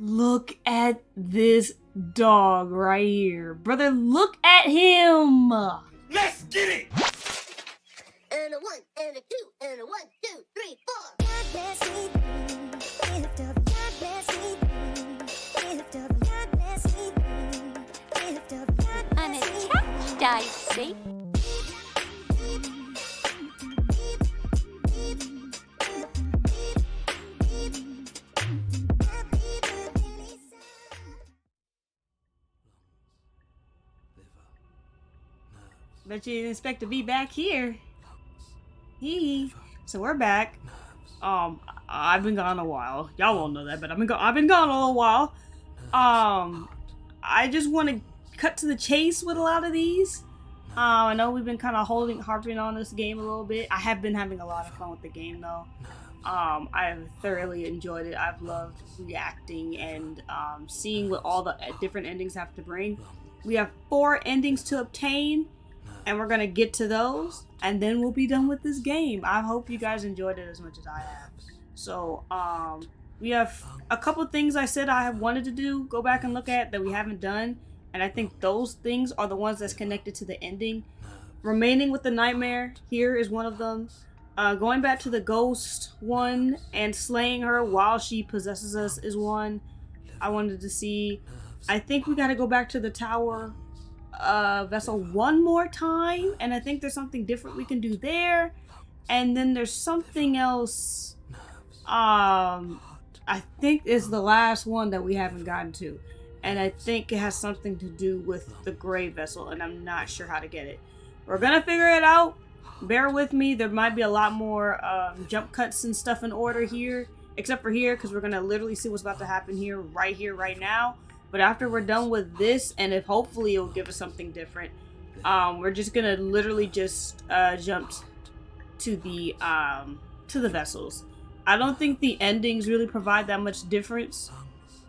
Look at this dog right here. Brother, look at him. Let's get it! And a one, and a two, and a 1, 2, 3, 4. God bless me, gift of God bless me, gift of God bless me, gift of God bless me. Unattached, I see. Bet you didn't expect to be back here. Hee. So we're back. I've been gone a while. Y'all won't know that, but I've been gone a little while. I just want to cut to the chase with a lot of these. I know we've been kind of harping on this game a little bit. I have been having a lot of fun with the game though. I've thoroughly enjoyed it. I've loved reacting and seeing what all the different endings have to bring. We have 4 endings to obtain, and we're gonna get to those, and then we'll be done with this game. I hope you guys enjoyed it as much as I have. So, we have a couple things I said I have wanted to do, go back and look at that we haven't done, and I think those things are the ones that's connected to the ending. Remaining with the nightmare here is one of them. Going back to the ghost one and slaying her while she possesses us is one I wanted to see. I think we gotta go back to the tower vessel one more time, and I think there's something different we can do there. And then there's something else I think is the last one that we haven't gotten to, and I think it has something to do with the gray vessel, and I'm not sure how to get it. We're gonna figure it out. Bear with me. There might be a lot more jump cuts and stuff in order here, except for here, because we're gonna literally see what's about to happen here, right now. But after we're done with this, and if hopefully it'll give us something different, we're just gonna literally just jump to the vessels. I don't think the endings really provide that much difference.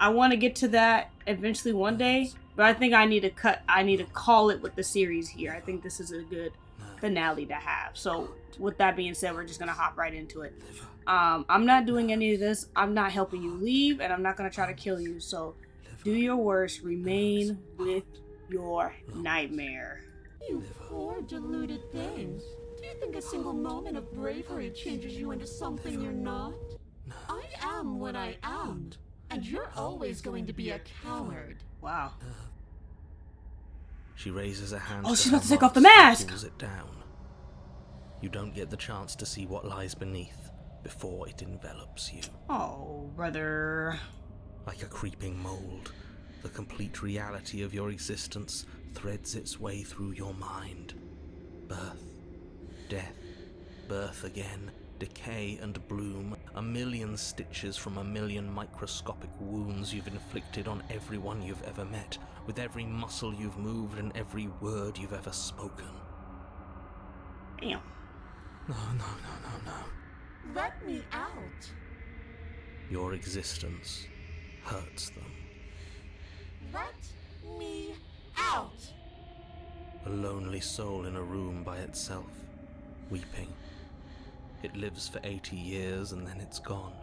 I want to get to that eventually one day, but I think I need to call it with the series here. I think this is a good finale to have. So with that being said, we're just gonna hop right into it. I'm not doing any of this. I'm not helping you leave, and I'm not gonna try to kill you. So do your worst. Remain with your nightmare. You poor deluded thing. Do you think a single moment of bravery changes you into something you're not? I am what I am, and you're always going to be a coward. Wow. She raises a hand. Oh, she's her about to take off the mask and mask! pulls it down. You don't get the chance to see what lies beneath before it envelops you. Oh, brother. Like a creeping mold, the complete reality of your existence threads its way through your mind. Birth, death, birth again, decay and bloom, a million stitches from a million microscopic wounds you've inflicted on everyone you've ever met, with every muscle you've moved and every word you've ever spoken. Damn. No. Let me out. Your existence hurts them. Let me out. A lonely soul in a room by itself, weeping. It lives for 80 years and then it's gone.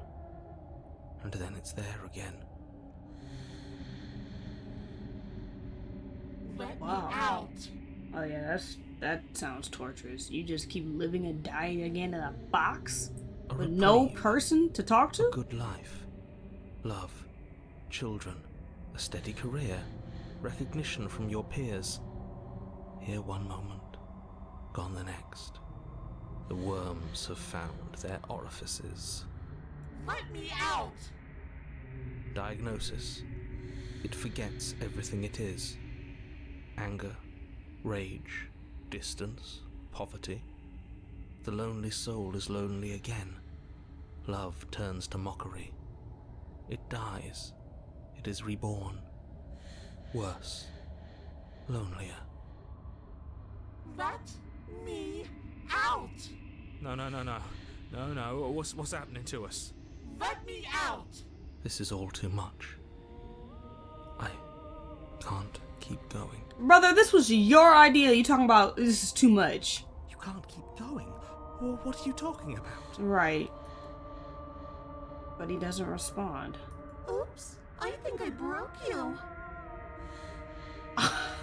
And then it's there again. Let Wow. me out. Oh yeah, that sounds torturous. You just keep living and dying again in a box A with no reprieve, person to talk a to? good life, love, children, a steady career, recognition from your peers. Here one moment, gone the next. The worms have found their orifices. Let me out. Diagnosis. It forgets everything it is. Anger, rage, distance, poverty. The lonely soul is lonely again. Love turns to mockery. It dies. It is reborn. Worse. Lonelier. Let me out. No. What's happening to us? Let me out. This is all too much. I can't keep going. Brother, this was your idea. You talking about this is too much. You can't keep going? Well, what are you talking about? Right. But he doesn't respond. Oops. I I think I broke you.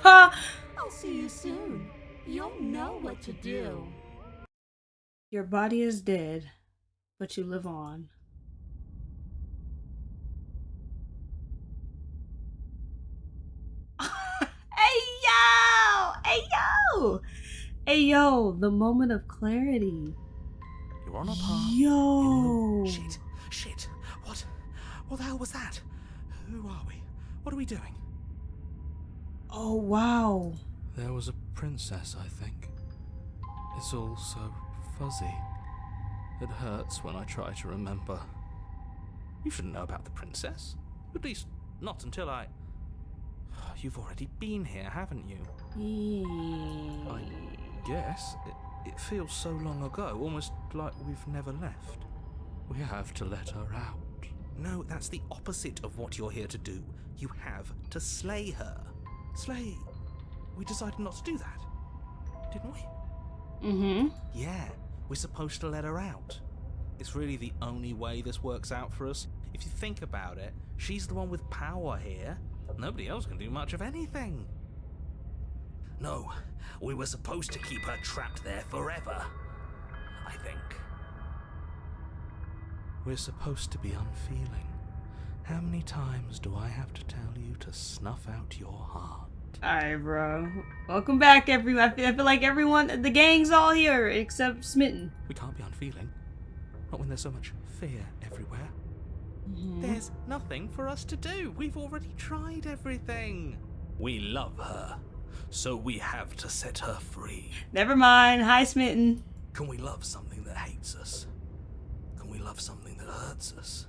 I'll see you soon. You'll know what to do. Your body is dead, but you live on. Hey yo! Hey yo! Hey yo! The moment of clarity. You're on a path. Yo! Shit. What the hell was that? Who are we? What are we doing? Oh wow! There was a princess, I think. It's all so fuzzy. It hurts when I try to remember. You shouldn't know about the princess. At least, not until I... You've already been here, haven't you? Yeah. I guess. It feels so long ago, almost like we've never left. We have to let her out. No, that's the opposite of what you're here to do. You have to slay her. Slay? We decided not to do that, didn't we? Mm-hmm. Yeah, we're supposed to let her out. It's really the only way this works out for us. If you think about it, she's the one with power here. Nobody else can do much of anything. No, we were supposed to keep her trapped there forever, I think. We're supposed to be unfeeling. How many times do I have to tell you to snuff out your heart? Alright, bro. Welcome back, everyone. I feel like everyone, the gang's all here except Smitten. We can't be unfeeling. Not when there's so much fear everywhere. Mm-hmm. There's nothing for us to do. We've already tried everything. We love her, so we have to set her free. Never mind. Hi, Smitten. Can we love something that hates us? Can we love something that hurts us?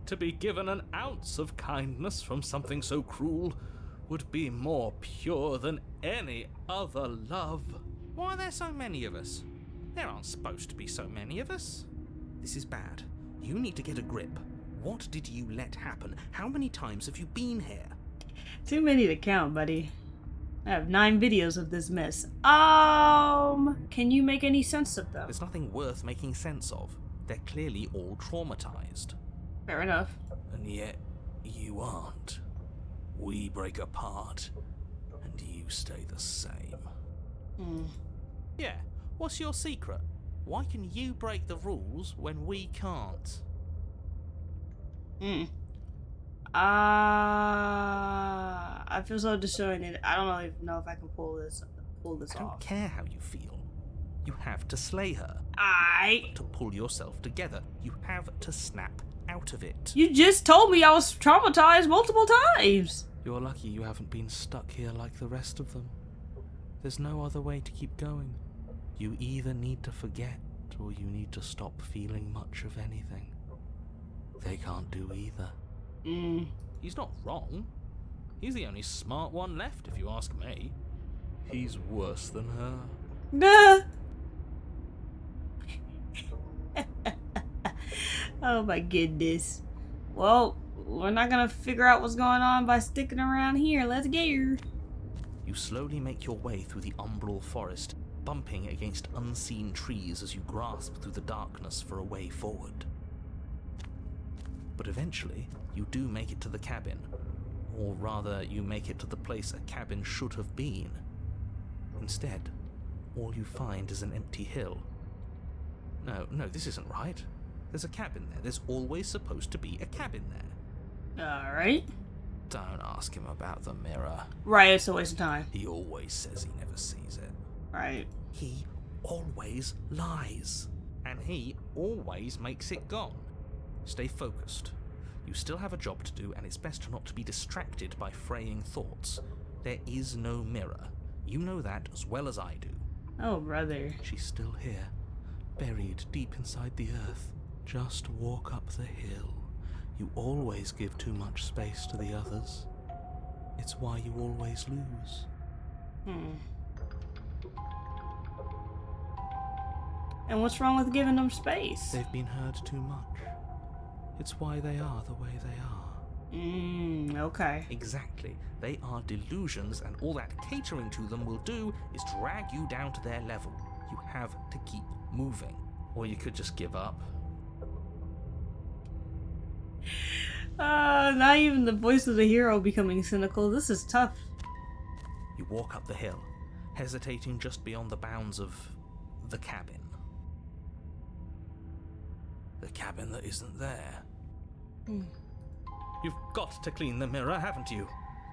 To be given an ounce of kindness from something so cruel would be more pure than any other love. Why are there so many of us? There aren't supposed to be so many of us. This is bad. You need to get a grip. What did you let happen? How many times have you been here? Too many to count, buddy. I have 9 videos of this mess. Can you make any sense of them? There's nothing worth making sense of. They're clearly all traumatized. Fair enough. And yet, you aren't. We break apart, and you stay the same. Yeah, what's your secret? Why can you break the rules when we can't? I feel so disoriented. I don't even know if I can pull this I don't off. care how you feel. You have to slay her. To pull yourself together, you have to snap out of it. You just told me I was traumatized multiple times. You're lucky you haven't been stuck here like the rest of them. There's no other way to keep going. You either need to forget, or you need to stop feeling much of anything. They can't do either. He's not wrong. He's the only smart one left, if you ask me. He's worse than her. Nah. Oh my goodness. Well, we're not gonna figure out what's going on by sticking around here. Let's get here. You slowly make your way through the umbral forest, bumping against unseen trees as you grasp through the darkness for a way forward. But eventually, you do make it to the cabin. Or rather, you make it to the place a cabin should have been. Instead, all you find is an empty hill. No, this isn't right. There's a cabin there. There's always supposed to be a cabin there. Alright. Don't ask him about the mirror. Right, it's a waste of time. He always says he never sees it. Right. He always lies. And he always makes it gone. Stay focused. You still have a job to do, and it's best not to be distracted by fraying thoughts. There is no mirror. You know that as well as I do. Oh, brother. She's still here, buried deep inside the earth. Just walk up the hill. You always give too much space to the others. It's why you always lose. And what's wrong with giving them space? They've been hurt too much. It's why they are the way they are. Okay. Exactly. They are delusions, and all that catering to them will do is drag you down to their level. You have to keep moving. Or you could just give up. Not even the voice of the hero becoming cynical. This is tough. You walk up the hill, hesitating just beyond the bounds of the cabin. The cabin that isn't there. You've got to clean the mirror, haven't you?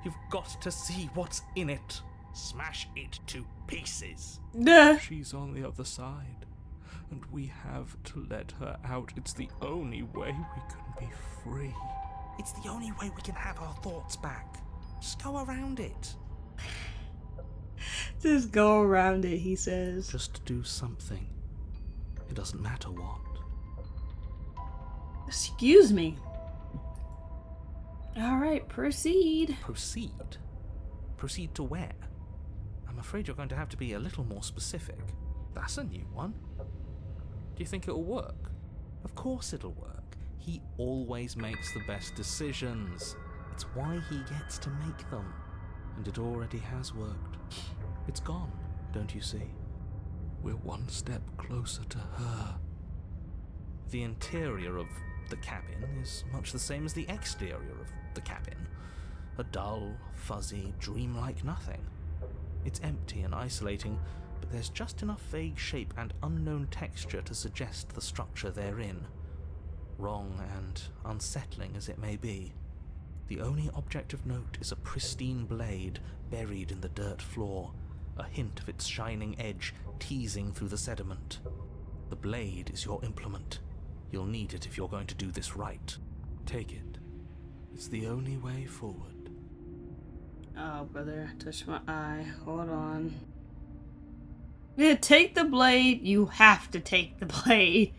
You've got to see what's in it. Smash it to pieces. Duh. She's on the other side, and we have to let her out. It's the only way we can be free. It's the only way we can have our thoughts back. Just go around it. Just go around it, he says. Just do something. It doesn't matter what. Excuse me. Alright, proceed. Proceed? Proceed to where? I'm afraid you're going to have to be a little more specific. That's a new one. Do you think it'll work? Of course it'll work. He always makes the best decisions. It's why he gets to make them. And it already has worked. It's gone, don't you see? We're one step closer to her. The interior of the cabin is much the same as the exterior of the cabin. A dull, fuzzy, dreamlike nothing. It's empty and isolating, but there's just enough vague shape and unknown texture to suggest the structure therein. Wrong and unsettling as it may be, the only object of note is a pristine blade buried in the dirt floor, a hint of its shining edge teasing through the sediment. The blade is your implement. You'll need it if you're going to do this right. Take it. It's the only way forward. Oh, brother, touch my eye. Hold on. Yeah, take the blade. You have to take the blade.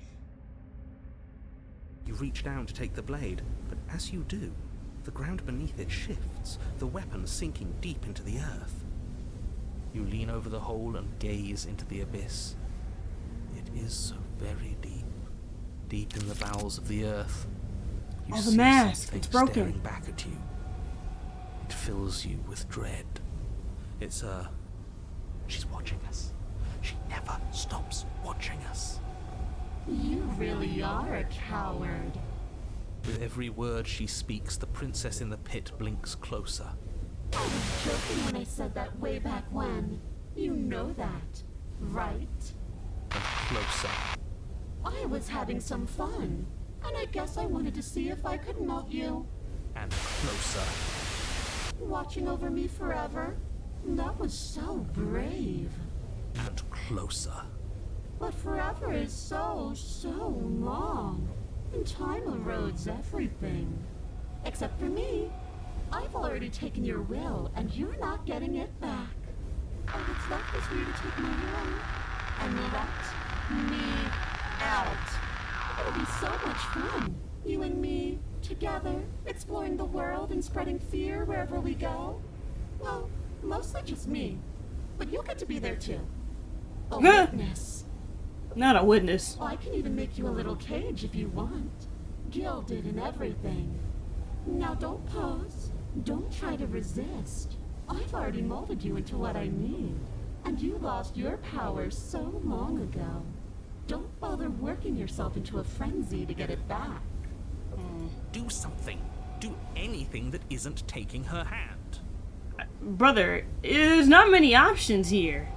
You reach down to take the blade, but as you do, the ground beneath it shifts, the weapon sinking deep into the earth. You lean over the hole and gaze into the abyss. It is so very deep. Deep in the bowels of the earth. You Oh, the see mask. something It's broken. staring back at you. It fills you with dread. It's she's watching us. She never stops watching us. You really are a coward. With every word she speaks, the princess in the pit blinks closer. I was joking when I said that way back when. You know that, right? And closer. I was having some fun, and I guess I wanted to see if I could melt you. And closer. Watching over me forever? That was so brave. And closer. But forever is so long. And time erodes everything. Except for me. I've already taken your will, and you're not getting it back. All that's left is for you to take my will and let me out. It'll be so much fun. You and me, together, exploring the world and spreading fear wherever we go. Well, mostly just me. But you'll get to be there too. A Huh. witness. Not a witness. I can even make you a little cage if you want. Gilded and everything. Now don't pause. Don't try to resist. I've already molded you into what I need. And you lost your power so long ago. Don't bother working yourself into a frenzy to get it back. Do something. Do anything that isn't taking her hand. Brother, there's not many options here.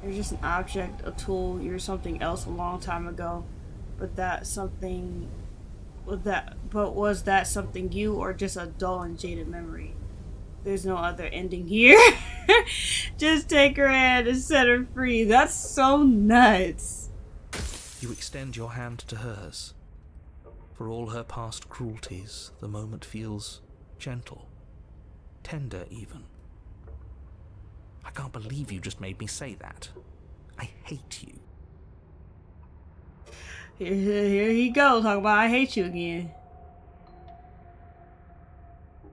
You're just an object, a tool, you're something else a long time ago. But was that something you or just a dull and jaded memory? There's no other ending here. Just take her hand and set her free. That's so nuts. You extend your hand to hers. For all her past cruelties, the moment feels gentle, tender even. I can't believe you just made me say that. I hate you. Here he goes, talking about I hate you again.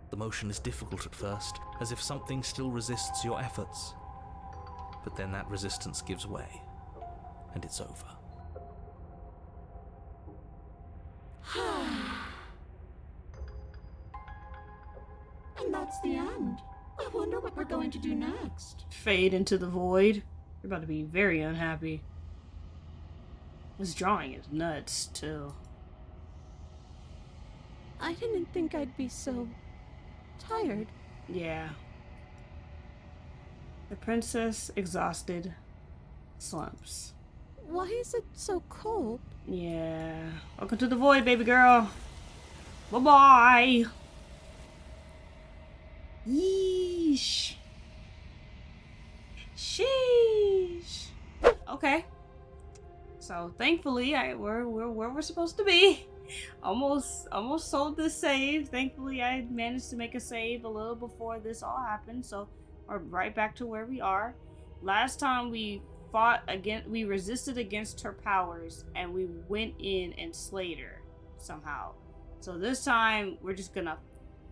The motion is difficult at first, as if something still resists your efforts. But then that resistance gives way, and it's over. And that's the end. I wonder what we're going to do next. Fade into the void. You're about to be very unhappy. This drawing is nuts, too. I didn't think I'd be so tired. Yeah. The princess, exhausted, slumps. Why is it so cold? Yeah. Welcome to the void, baby girl. Bye-bye. Yeesh. Sheesh. Okay. So thankfully, we're where we're supposed to be. Almost sold this save. Thankfully, I managed to make a save a little before this all happened. So we're right back to where we are. Last time we fought against, we resisted against her powers, and we went in and slayed her somehow. So this time we're just gonna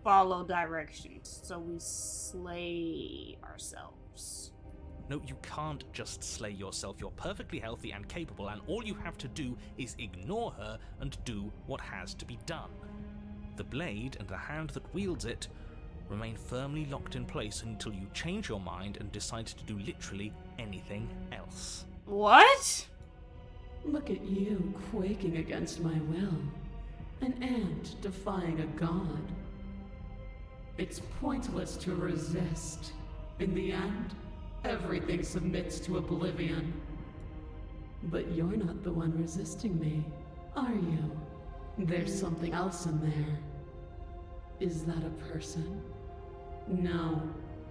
follow directions. So we slay ourselves. No, you can't just slay yourself. You're perfectly healthy and capable, and all you have to do is ignore her and do what has to be done. The blade and the hand that wields it remain firmly locked in place until you change your mind and decide to do literally anything else. What? Look at you quaking against my will. An ant defying a god. It's pointless to resist. In the end, everything submits to oblivion. But you're not the one resisting me, are you? There's something else in there. Is that a person? No,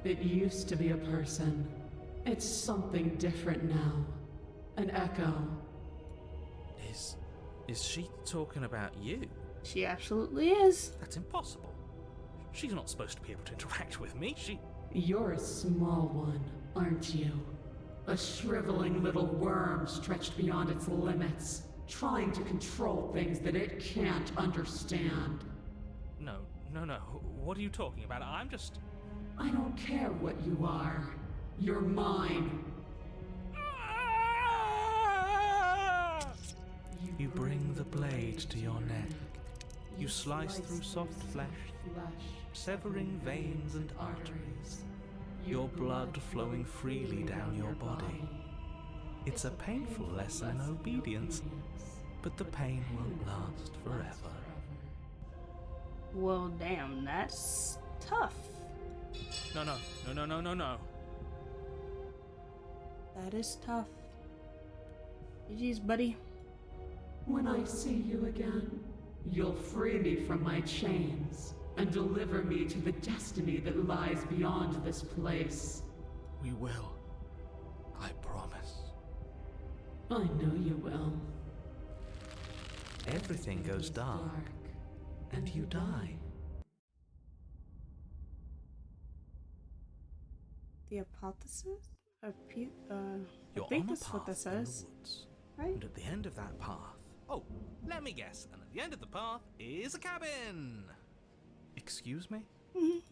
it used to be a person. It's something different now. An echo. Is she talking about you? She absolutely is. That's impossible. She's not supposed to be able to interact with me. You're a small one, aren't you? A shriveling little worm stretched beyond its limits, trying to control things that it can't understand. No. What are you talking about? I'm just... I don't care what you are. You're mine. You bring the blade to your neck. You slice through soft flesh, severing veins and arteries, your blood flowing freely down your body. It's a painful lesson in obedience, but the pain won't last forever. Well, damn, that's tough. No. That is tough. GG's, buddy. When I see you again, you'll free me from my chains and deliver me to the destiny that lies beyond this place. We will. I promise. I know you will. Everything goes dark, and you die. The hypothesis? I You're think on a that's what that path in the says. woods, Right? and at the end of that path... Oh, let me guess. And at the end of the path is a cabin. Excuse me?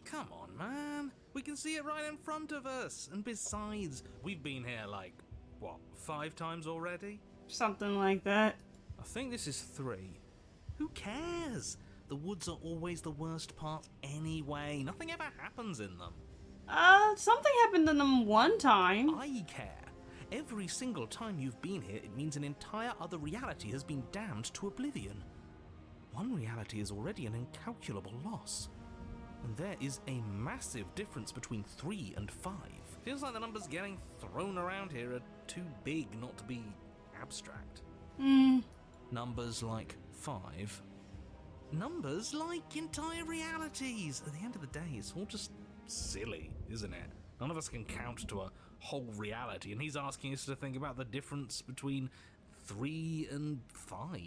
Come on, man. We can see it right in front of us. And besides, we've been here like, what, 5 times already? Something like that. I think this is 3. Who cares? The woods are always the worst part anyway. Nothing ever happens in them. Something happened to them one time. I care. Every single time you've been here, it means an entire other reality has been damned to oblivion. One reality is already an incalculable loss. And there is a massive difference between 3 and 5. Feels like the numbers getting thrown around here are too big not to be abstract. Numbers like 5. Numbers like entire realities. At the end of the day, it's all just silly, isn't it? None of us can count to a whole reality, and he's asking us to think about the difference between 3 and 5.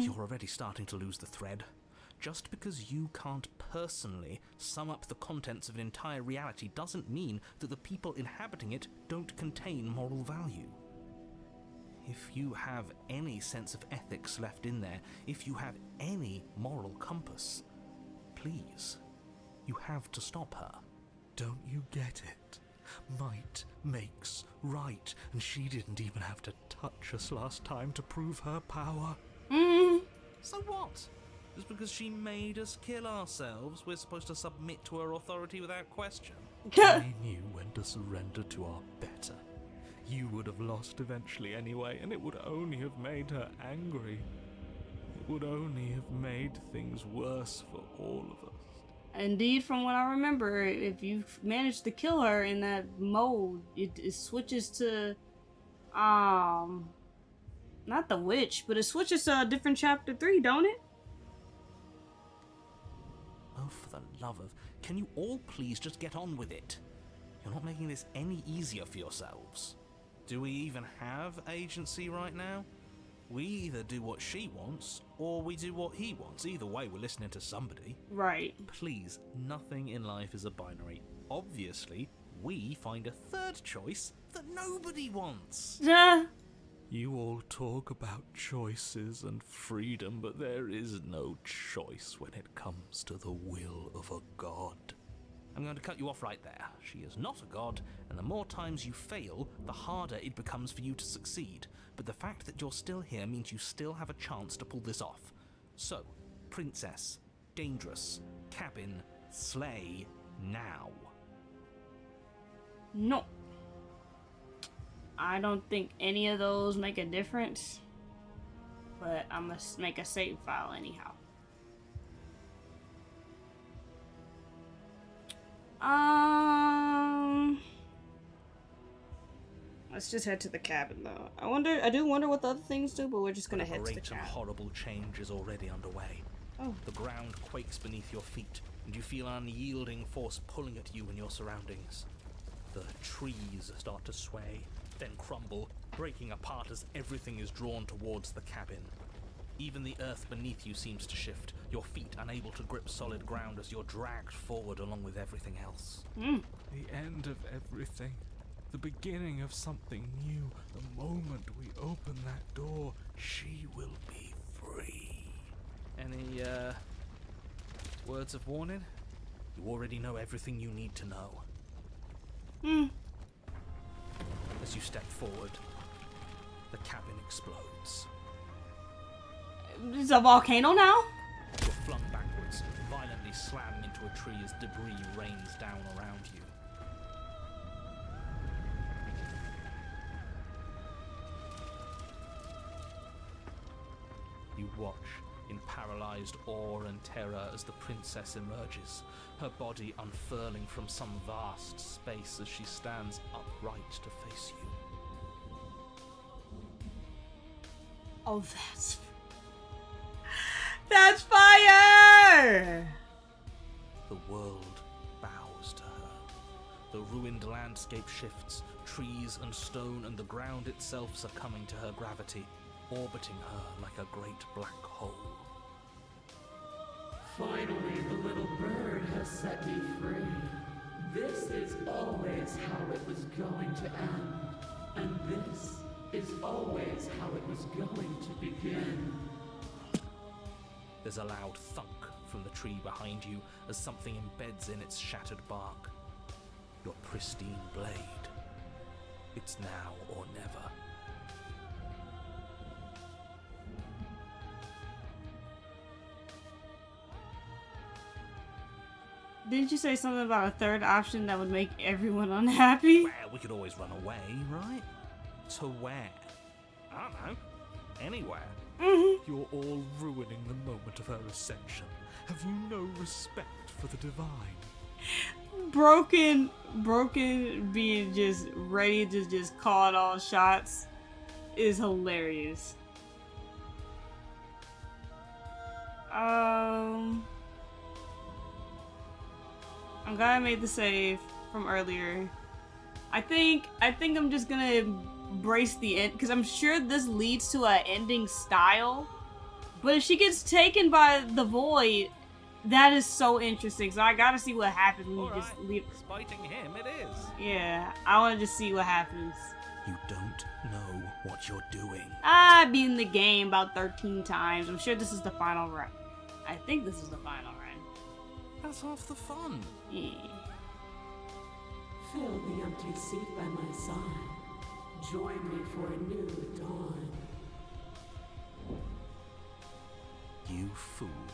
You're already starting to lose the thread. Just because you can't personally sum up the contents of an entire reality doesn't mean that the people inhabiting it don't contain moral value. If you have any sense of ethics left in there, if you have any moral compass, please, you have to stop her. Don't you get it? Might makes right, and she didn't even have to touch us last time to prove her power. So what? Just because she made us kill ourselves, we're supposed to submit to her authority without question? I knew when to surrender to our better. You would have lost eventually anyway, and it would only have made her angry. would only have made things worse for all of us. Indeed, from what I remember, if you manage to kill her in that mode, it switches to, not the witch, but it switches to a different chapter 3, don't it? Oh, for the love of... Can you all please just get on with it? You're not making this any easier for yourselves. Do we even have agency right now? We either do what she wants, or we do what he wants. Either way, we're listening to somebody. Right. Please, nothing in life is a binary. Obviously, we find a third choice that nobody wants. Yeah. You all talk about choices and freedom, but there is no choice when it comes to the will of a god. I'm going to cut you off right there. She is not a god, and the more times you fail, the harder it becomes for you to succeed. But the fact that you're still here means you still have a chance to pull this off. So, princess, dangerous, cabin, slay, now. No. I don't think any of those make a difference. But I must make a save file anyhow. Let's just head to the cabin though. I do wonder what the other things do, but we're just gonna head to the Great and cabin. horrible change is already underway. Oh. The ground quakes beneath your feet, and you feel an unyielding force pulling at you and your surroundings. The trees start to sway, then crumble, breaking apart as everything is drawn towards the cabin. Even the earth beneath you seems to shift, your feet unable to grip solid ground as you're dragged forward along with everything else. The end of everything. The beginning of something new. The moment we open that door, she will be free. Any, words of warning? You already know everything you need to know. As you step forward, the cabin explodes. It's a volcano now? You're flung backwards, violently slamming into a tree as debris rains down around you. You watch in paralyzed awe and terror as the princess emerges, her body unfurling from some vast space as she stands upright to face you. Oh, that's fire! The world bows to her. The ruined landscape shifts, trees and stone and the ground itself succumbing to her gravity, orbiting her like a great black hole. Finally, the little bird has set me free. This is always how it was going to end. And this is always how it was going to begin. There's a loud thunk from the tree behind you as something embeds in its shattered bark. Your pristine blade. It's now or never. Didn't you say something about a third option that would make everyone unhappy? Well, we could always run away, right? To where? I don't know. Anywhere. You're all ruining the moment of her ascension. Have you no respect for the divine? Broken being just ready to just call it all shots is hilarious. I'm glad I made the save from earlier. I think I'm just gonna embrace the end because I'm sure this leads to an ending style. But if she gets taken by the void, that is so interesting. So I gotta see what happens when you just leave. Spiting him, it is. Yeah, I want to just see what happens. You don't know what you're doing. I've beaten the game about 13 times. I'm sure this is the final run. I think this is the final run. That's half the fun. Yeah. Fill the empty seat by my side. Join me for a new dawn. You fool.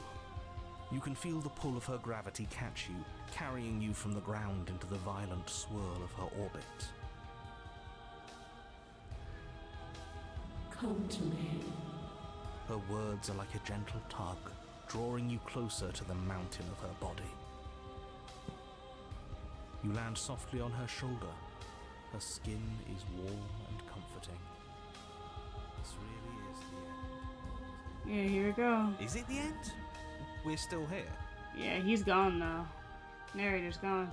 You can feel the pull of her gravity catch you, carrying you from the ground into the violent swirl of her orbit. Come to me. Her words are like a gentle tug, drawing you closer to the mountain of her body. You land softly on her shoulder. Her skin is warm and comforting. This really is the end. Yeah, here we go. Is it the end? We're still here. Yeah, he's gone now. Narrator's gone.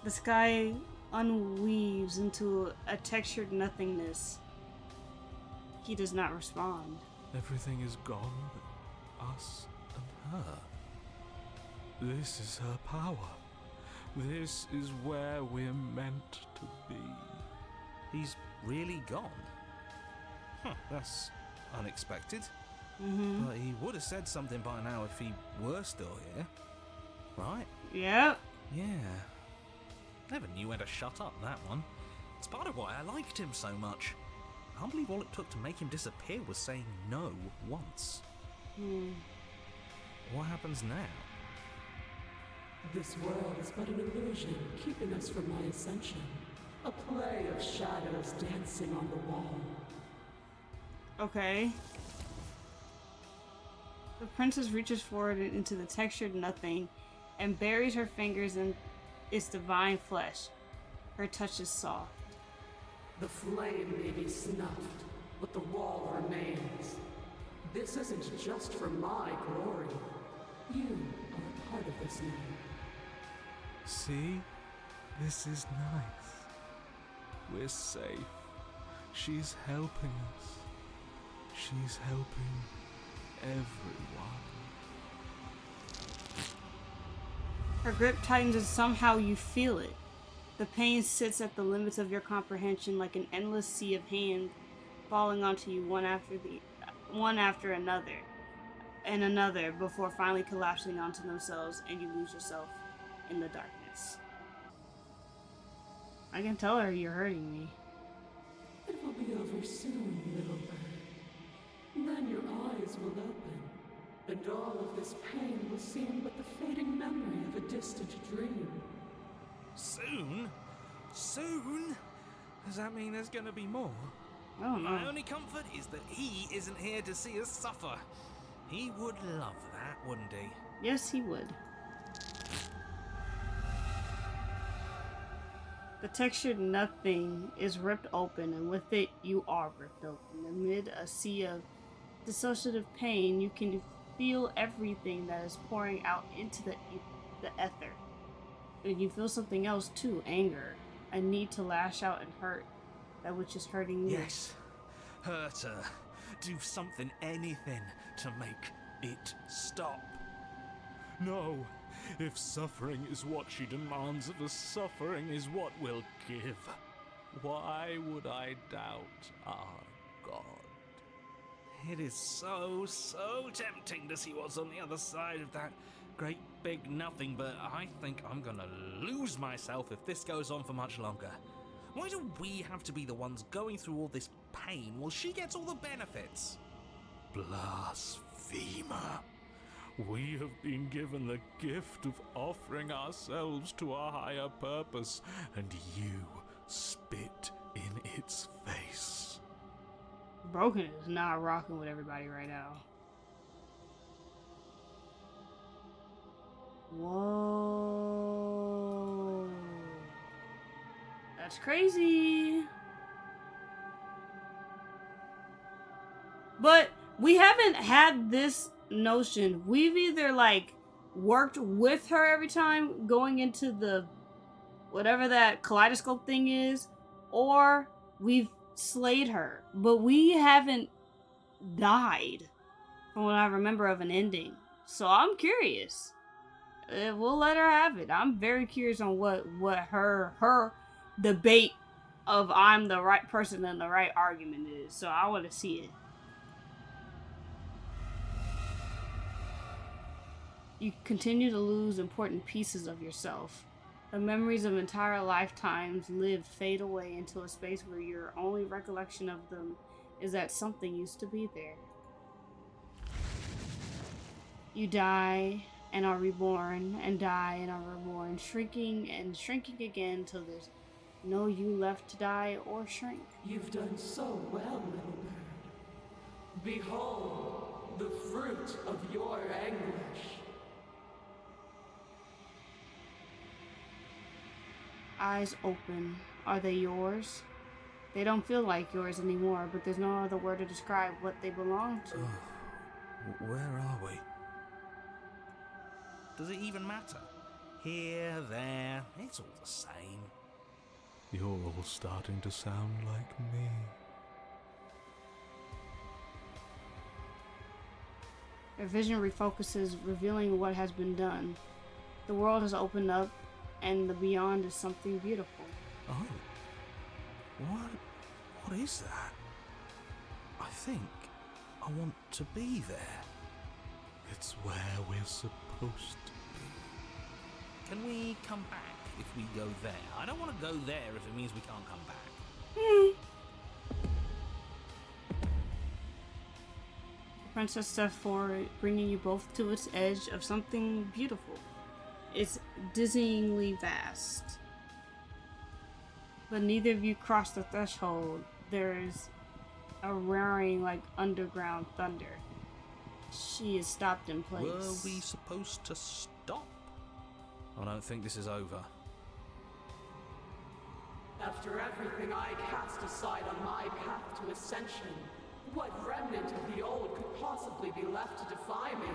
The sky unweaves into a textured nothingness. He does not respond. Everything is gone but us and her. This is her power. This is where we're meant to be. He's really gone. That's unexpected. Mm-hmm. But he would have said something by now if he were still here. Right? Yep. Yeah. Never knew when to shut up, that one. It's part of why I liked him so much. I can't believe all it took to make him disappear was saying no once. What happens now? This world is but an illusion, keeping us from my ascension. A play of shadows dancing on the wall. Okay. The princess reaches forward into the textured nothing and buries her fingers in its divine flesh. Her touch is soft. The flame may be snuffed, but the wall remains. This isn't just for my glory. You are a part of this now. See? This is nice. We're safe. She's helping us. She's helping everyone. Her grip tightens and somehow you feel it. The pain sits at the limits of your comprehension like an endless sea of hands falling onto you one after another and another before finally collapsing onto themselves and you lose yourself in the darkness. I can tell her you're hurting me. It will be over soon, little bird. Then your eyes will open, and all of this pain will seem but the fading memory of a distant dream. Soon? Soon? Does that mean there's gonna be more? I don't know. My only comfort is that he isn't here to see us suffer. He would love that, wouldn't he? Yes, he would. The textured nothing is ripped open, and with it, you are ripped open. Amid a sea of dissociative pain, you can feel everything that is pouring out into the ether. And you feel something else too, anger, a need to lash out and hurt that which is hurting you. Yes. Hurt her. Do something, anything, to make it stop. No. If suffering is what she demands of us, suffering is what we'll give. Why would I doubt our God? It is so tempting to see what's on the other side of that great big nothing, but I think I'm gonna lose myself if this goes on for much longer. Why do we have to be the ones going through all this pain while she gets all the benefits? Blasphemer. We have been given the gift of offering ourselves to a higher purpose, and you spit in its face. Broken is not rocking with everybody right now. Whoa. That's crazy. But we haven't had this notion. We've either like worked with her every time going into the whatever that kaleidoscope thing is, or we've slayed her, but we haven't died from what I remember of an ending. So I'm curious. We'll let her have it. I'm very curious on what her debate of I'm the right person and the right argument is. So I want to see it. You continue to lose important pieces of yourself. The memories of entire lifetimes lived fade away into a space where your only recollection of them is that something used to be there. You die and are reborn, and die and are reborn, shrinking and shrinking again till there's No you left to die or shrink. You've done so well, little bird. Behold, the fruit of your anguish. Eyes open. Are they yours? They don't feel like yours anymore, but there's no other word to describe what they belong to. Where are we? Does it even matter? Here, there, it's all the same. You're all starting to sound like me. Their vision refocuses, revealing what has been done. The world has opened up, and the beyond is something beautiful. Oh. What is that? I think I want to be there. It's where we're supposed to be. Can we come back if we go there? I don't want to go there if it means we can't come back. The princess steps forward, bringing you both to its edge of something beautiful. It's dizzyingly vast. But neither of you cross the threshold. There's a roaring like underground thunder. She is stopped in place. Were we supposed to stop? I don't think this is over. After everything I cast aside on my path to ascension, what remnant of the old could possibly be left to defy me?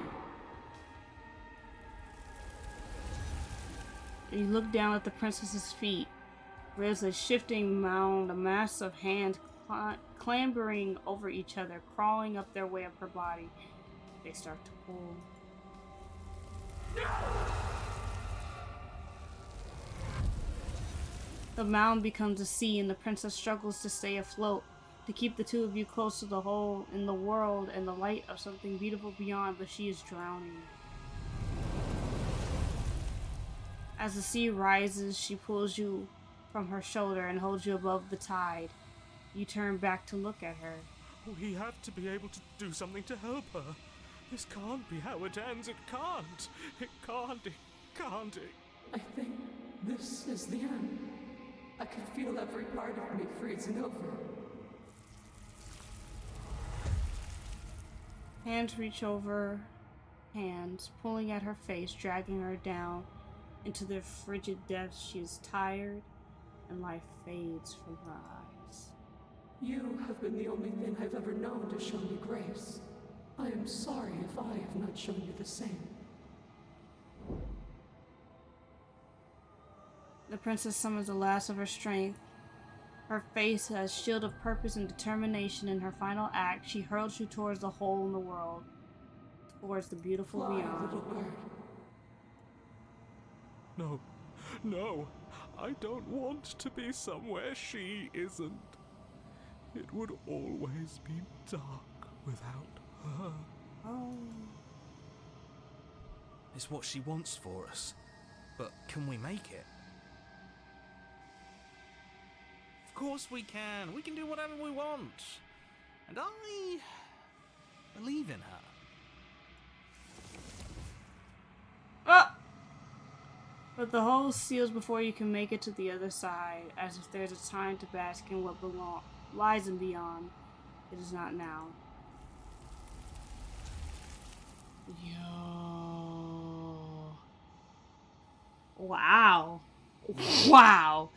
You look down at the princess's feet. There's a shifting mound, a mass of hands clambering over each other, crawling up their way up her body. They start to pull. The mound becomes a sea, and the princess struggles to stay afloat, to keep the two of you close to the hole in the world and the light of something beautiful beyond, but she is drowning. As the sea rises, she pulls you from her shoulder and holds you above the tide. You turn back to look at her. We have to be able to do something to help her. This can't be how it ends. It can't. It can't. It can't. I think this is the end. I can feel every part of me freezing over. Hands reach over hands, pulling at her face, dragging her down into the frigid depths. She is tired, and life fades from her eyes. You have been the only thing I've ever known to show me grace. I am sorry if I have not shown you the same. The princess summons the last of her strength. Her face has a shield of purpose and determination. In her final act, she hurls you towards the hole in the world, towards the beautiful Fly, beyond. little bird. No. No. I don't want to be somewhere she isn't. It would always be dark without her. Oh. It's what she wants for us. But can we make it? Of course we can. We can do whatever we want. And I believe in her. Ah! But the hole seals before you can make it to the other side, as if there's a time to bask in what lies in beyond. It is not now. Yo. Wow. Wow.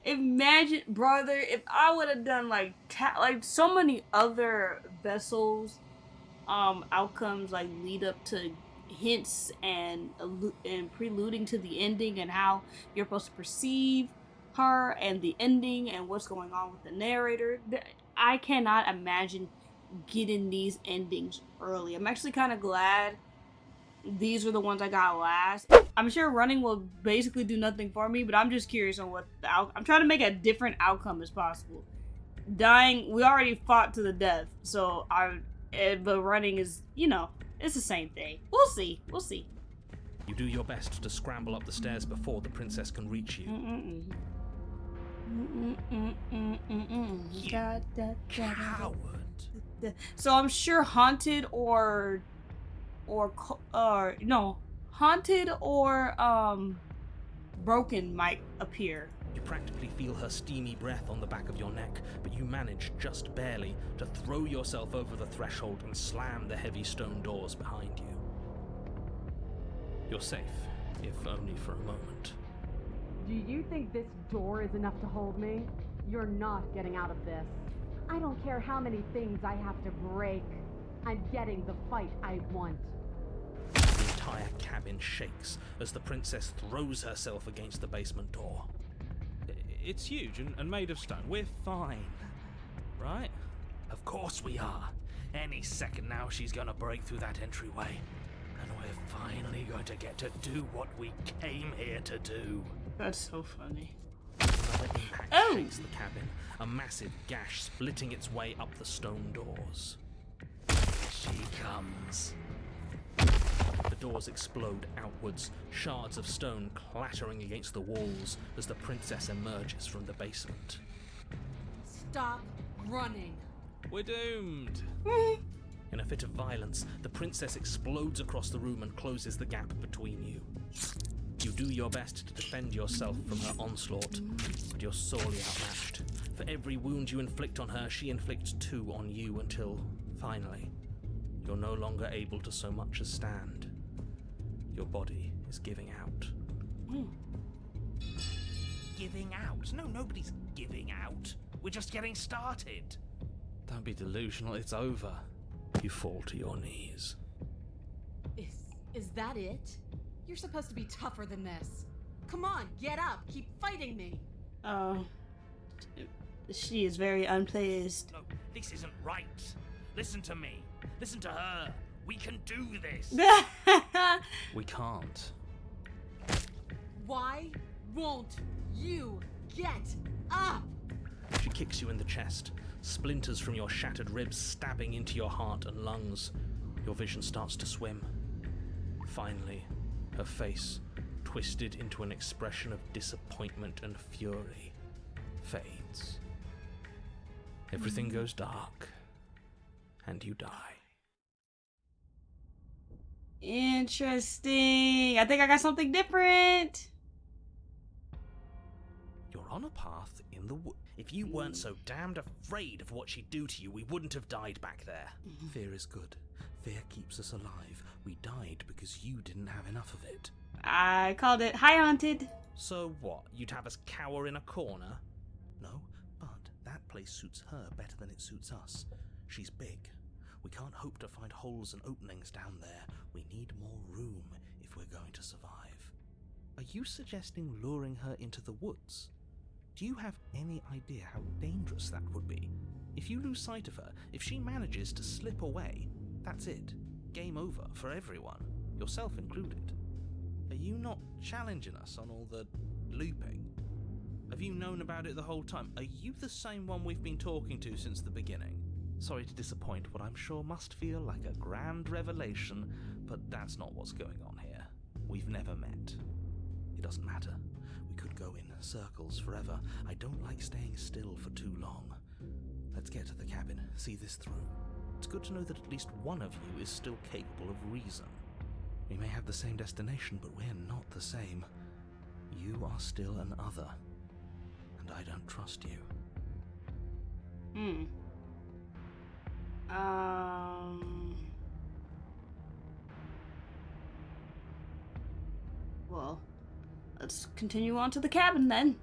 Imagine, brother, if I would have done like so many other vessels outcomes like lead up to hints and preluding to the ending and how you're supposed to perceive her and the ending and what's going on with the narrator. I cannot imagine getting these endings early. I'm actually kind of glad these were the ones I got last. I'm sure running will basically do nothing for me, but I'm just curious on what I'm trying to make a different outcome as possible. Dying, we already fought to the death, so but running is, it's the same thing. We'll see. You do your best to scramble up the stairs before the princess can reach you. Coward. So I'm sure haunted or broken might appear You practically feel her steamy breath on the back of your neck, but you manage, just barely, to throw yourself over the threshold and slam the heavy stone doors behind you. You're safe, if only for a moment. Do you think this door is enough to hold me? You're not getting out of this. I don't care how many things I have to break. I'm getting the fight I want. The entire cabin shakes as the princess throws herself against the basement door. It's huge and made of stone. We're fine, right? Of course we are. Any second now she's gonna break through that entryway. And we're finally going to get to do what we came here to do. That's so funny. Another impact shakes the cabin, a massive gash splitting its way up the stone doors. She comes. The doors explode outwards, shards of stone clattering against the walls as the princess emerges from the basement. Stop running. We're doomed! In a fit of violence, the princess explodes across the room and closes the gap between you. You do your best to defend yourself from her onslaught, but you're sorely outmatched. For every wound you inflict on her, she inflicts 2 on you until, finally, you're no longer able to so much as stand. Your body is giving out. Giving out? No, nobody's giving out. We're just getting started. Don't be delusional, it's over. You fall to your knees. Is that it? You're supposed to be tougher than this. Come on, get up. Keep fighting me. Oh. She is very unpleased. No, this isn't right. Listen to me. Listen to her. We can do this. We can't. Why won't you get up? She kicks you in the chest, splinters from your shattered ribs stabbing into your heart and lungs. Your vision starts to swim. Finally, her face, twisted into an expression of disappointment and fury, fades. Everything goes dark, and you die. Interesting. I think I got something different. You're on a path in the wood. If you weren't so damned afraid of what she'd do to you, we wouldn't have died back there. Fear is good. Fear keeps us alive. We died because you didn't have enough of it. I called it Hi Haunted. So what? You'd have us cower in a corner? No, but that place suits her better than it suits us. She's big. We can't hope to find holes and openings down there. We need more room if we're going to survive. Are you suggesting luring her into the woods? Do you have any idea how dangerous that would be? If you lose sight of her, if she manages to slip away, that's it. Game over for everyone, yourself included. Are you not challenging us on all the looping? Have you known about it the whole time? Are you the same one we've been talking to since the beginning? Sorry to disappoint what I'm sure must feel like a grand revelation, but that's not what's going on here. We've never met. It doesn't matter. We could go in circles forever. I don't like staying still for too long. Let's get to the cabin, see this through. It's good to know that at least one of you is still capable of reason. We may have the same destination, but we're not the same. You are still an other, and I don't trust you. Well, let's continue on to the cabin then.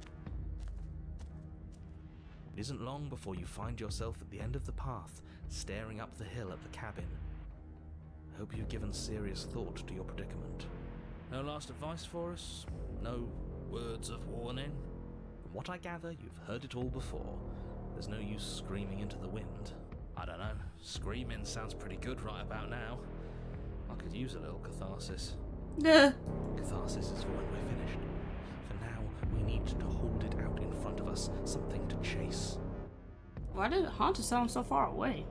It isn't long before you find yourself at the end of the path, staring up the hill at the cabin. I hope you've given serious thought to your predicament. No last advice for us? No words of warning? From what I gather, you've heard it all before. There's no use screaming into the wind. I don't know, screaming sounds pretty good right about now. I could use a little catharsis. Catharsis is for when we're finished. For now, we need to hold it out in front of us, something to chase. Why did Haunted sound so far away?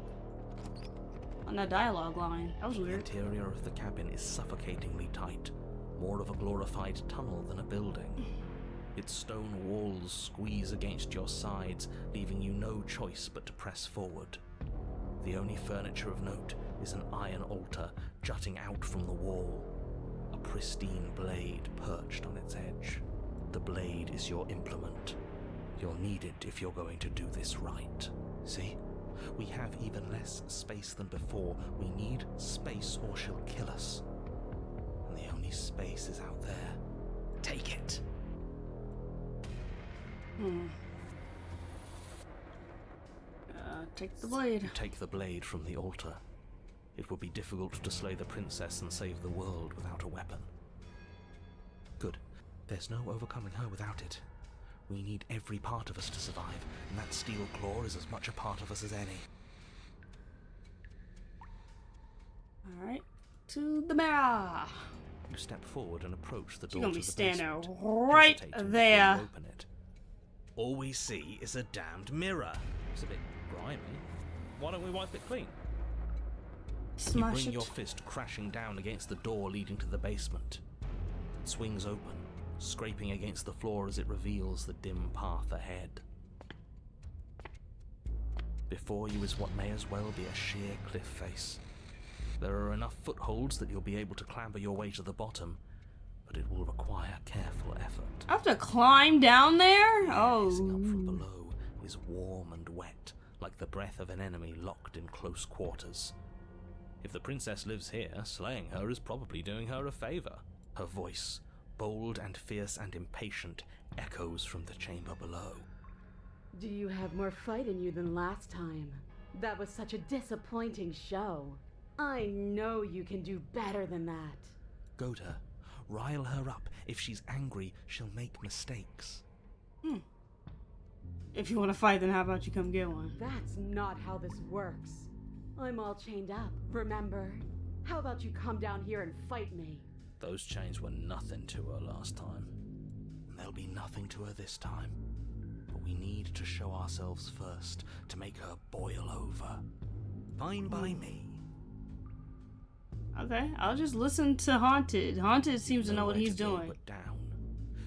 On that dialogue line. That was The weird. interior of the cabin is suffocatingly tight, more of a glorified tunnel than a building. Its stone walls squeeze against your sides, leaving you no choice but to press forward. The only furniture of note is an iron altar jutting out from the wall, a pristine blade perched on its edge. The blade is your implement. You'll need it if you're going to do this right. See? We have even less space than before. We need space or she'll kill us. And the only space is out there. Take it! Take the blade. You take the blade from the altar. It would be difficult to slay the princess and save the world without a weapon. Good. There's no overcoming her without it. We need every part of us to survive, and that steel claw is as much a part of us as any. Alright. To the mirror. You step forward and approach the She's door gonna to be the standing basement, right hesitating before there. you open it. All we see is a damned mirror. It's a bit grimy. Why don't we wipe it clean? You Smash bring it. your fist crashing down against the door leading to the basement. It swings open, scraping against the floor as it reveals the dim path ahead. Before you is what may as well be a sheer cliff face. There are enough footholds that you'll be able to clamber your way to the bottom, but it will require careful effort. I have to climb down there? Rising up Oh. from below is warm and wet, like the breath of an enemy locked in close quarters. If the princess lives here, slaying her is probably doing her a favor. Her voice, bold and fierce and impatient, echoes from the chamber below. Do you have more fight in you than last time? That was such a disappointing show. I know you can do better than that. Goad her. Rile her up. If she's angry, she'll make mistakes. If you want to fight, then how about you come get one? That's not how this works. I'm all chained up, remember? How about you come down here and fight me? Those chains were nothing to her last time. There'll be nothing to her this time. But we need to show ourselves first to make her boil over. Fine by me. Okay, I'll just listen to Haunted. Haunted seems to know what Nowhere he's to go doing. but down.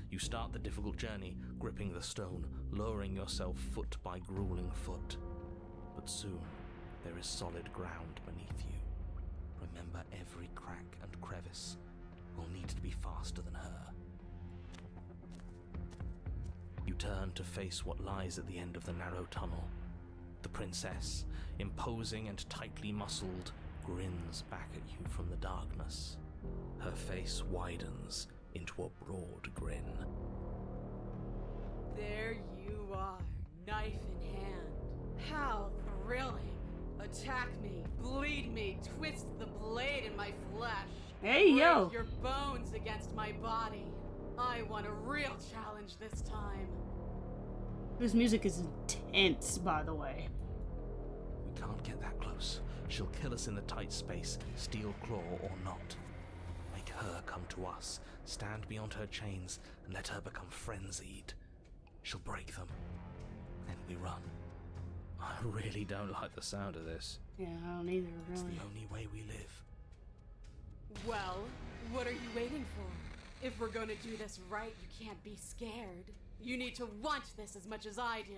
You start the difficult journey, gripping the stone, lowering yourself foot by grueling foot. But soon, there is solid ground beneath you. Remember, every crack and crevice will need to be faster than her. You turn to face what lies at the end of the narrow tunnel. The princess, imposing and tightly muscled, grins back at you from the darkness. Her face widens into a broad grin. There you are, knife in hand. How thrilling. Attack me, bleed me, twist the blade in my flesh. Hey, Break yo. your bones against my body. I want a real challenge this time. This music is intense, by the way. We can't get that close. She'll kill us in the tight space, steel claw or not. Make her come to us, stand beyond her chains, and let her become frenzied. She'll break them. Then we run. I really don't like the sound of this. Yeah, I don't either, It's really. the only way we live. Well, what are you waiting for? If we're gonna do this right, you can't be scared. You need to want this as much as I do.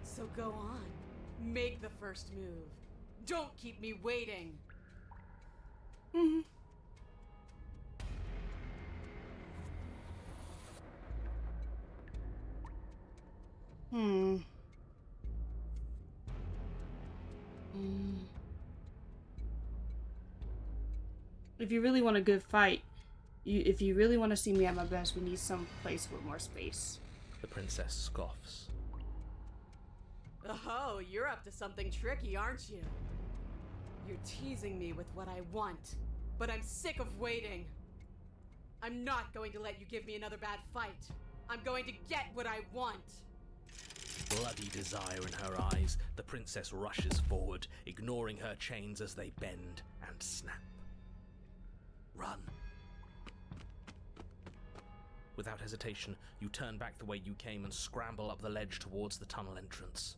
So go on. Make the first move. Don't keep me waiting. If you really want a good fight, if you really want to see me at my best, we need some place with more space. The princess scoffs. Oh, you're up to something tricky, aren't you? You're teasing me with what I want, but I'm sick of waiting. I'm not going to let you give me another bad fight. I'm going to get what I want. Bloody desire in her eyes, the princess rushes forward, ignoring her chains as they bend and snap. Run. Without hesitation, you turn back the way you came and scramble up the ledge towards the tunnel entrance.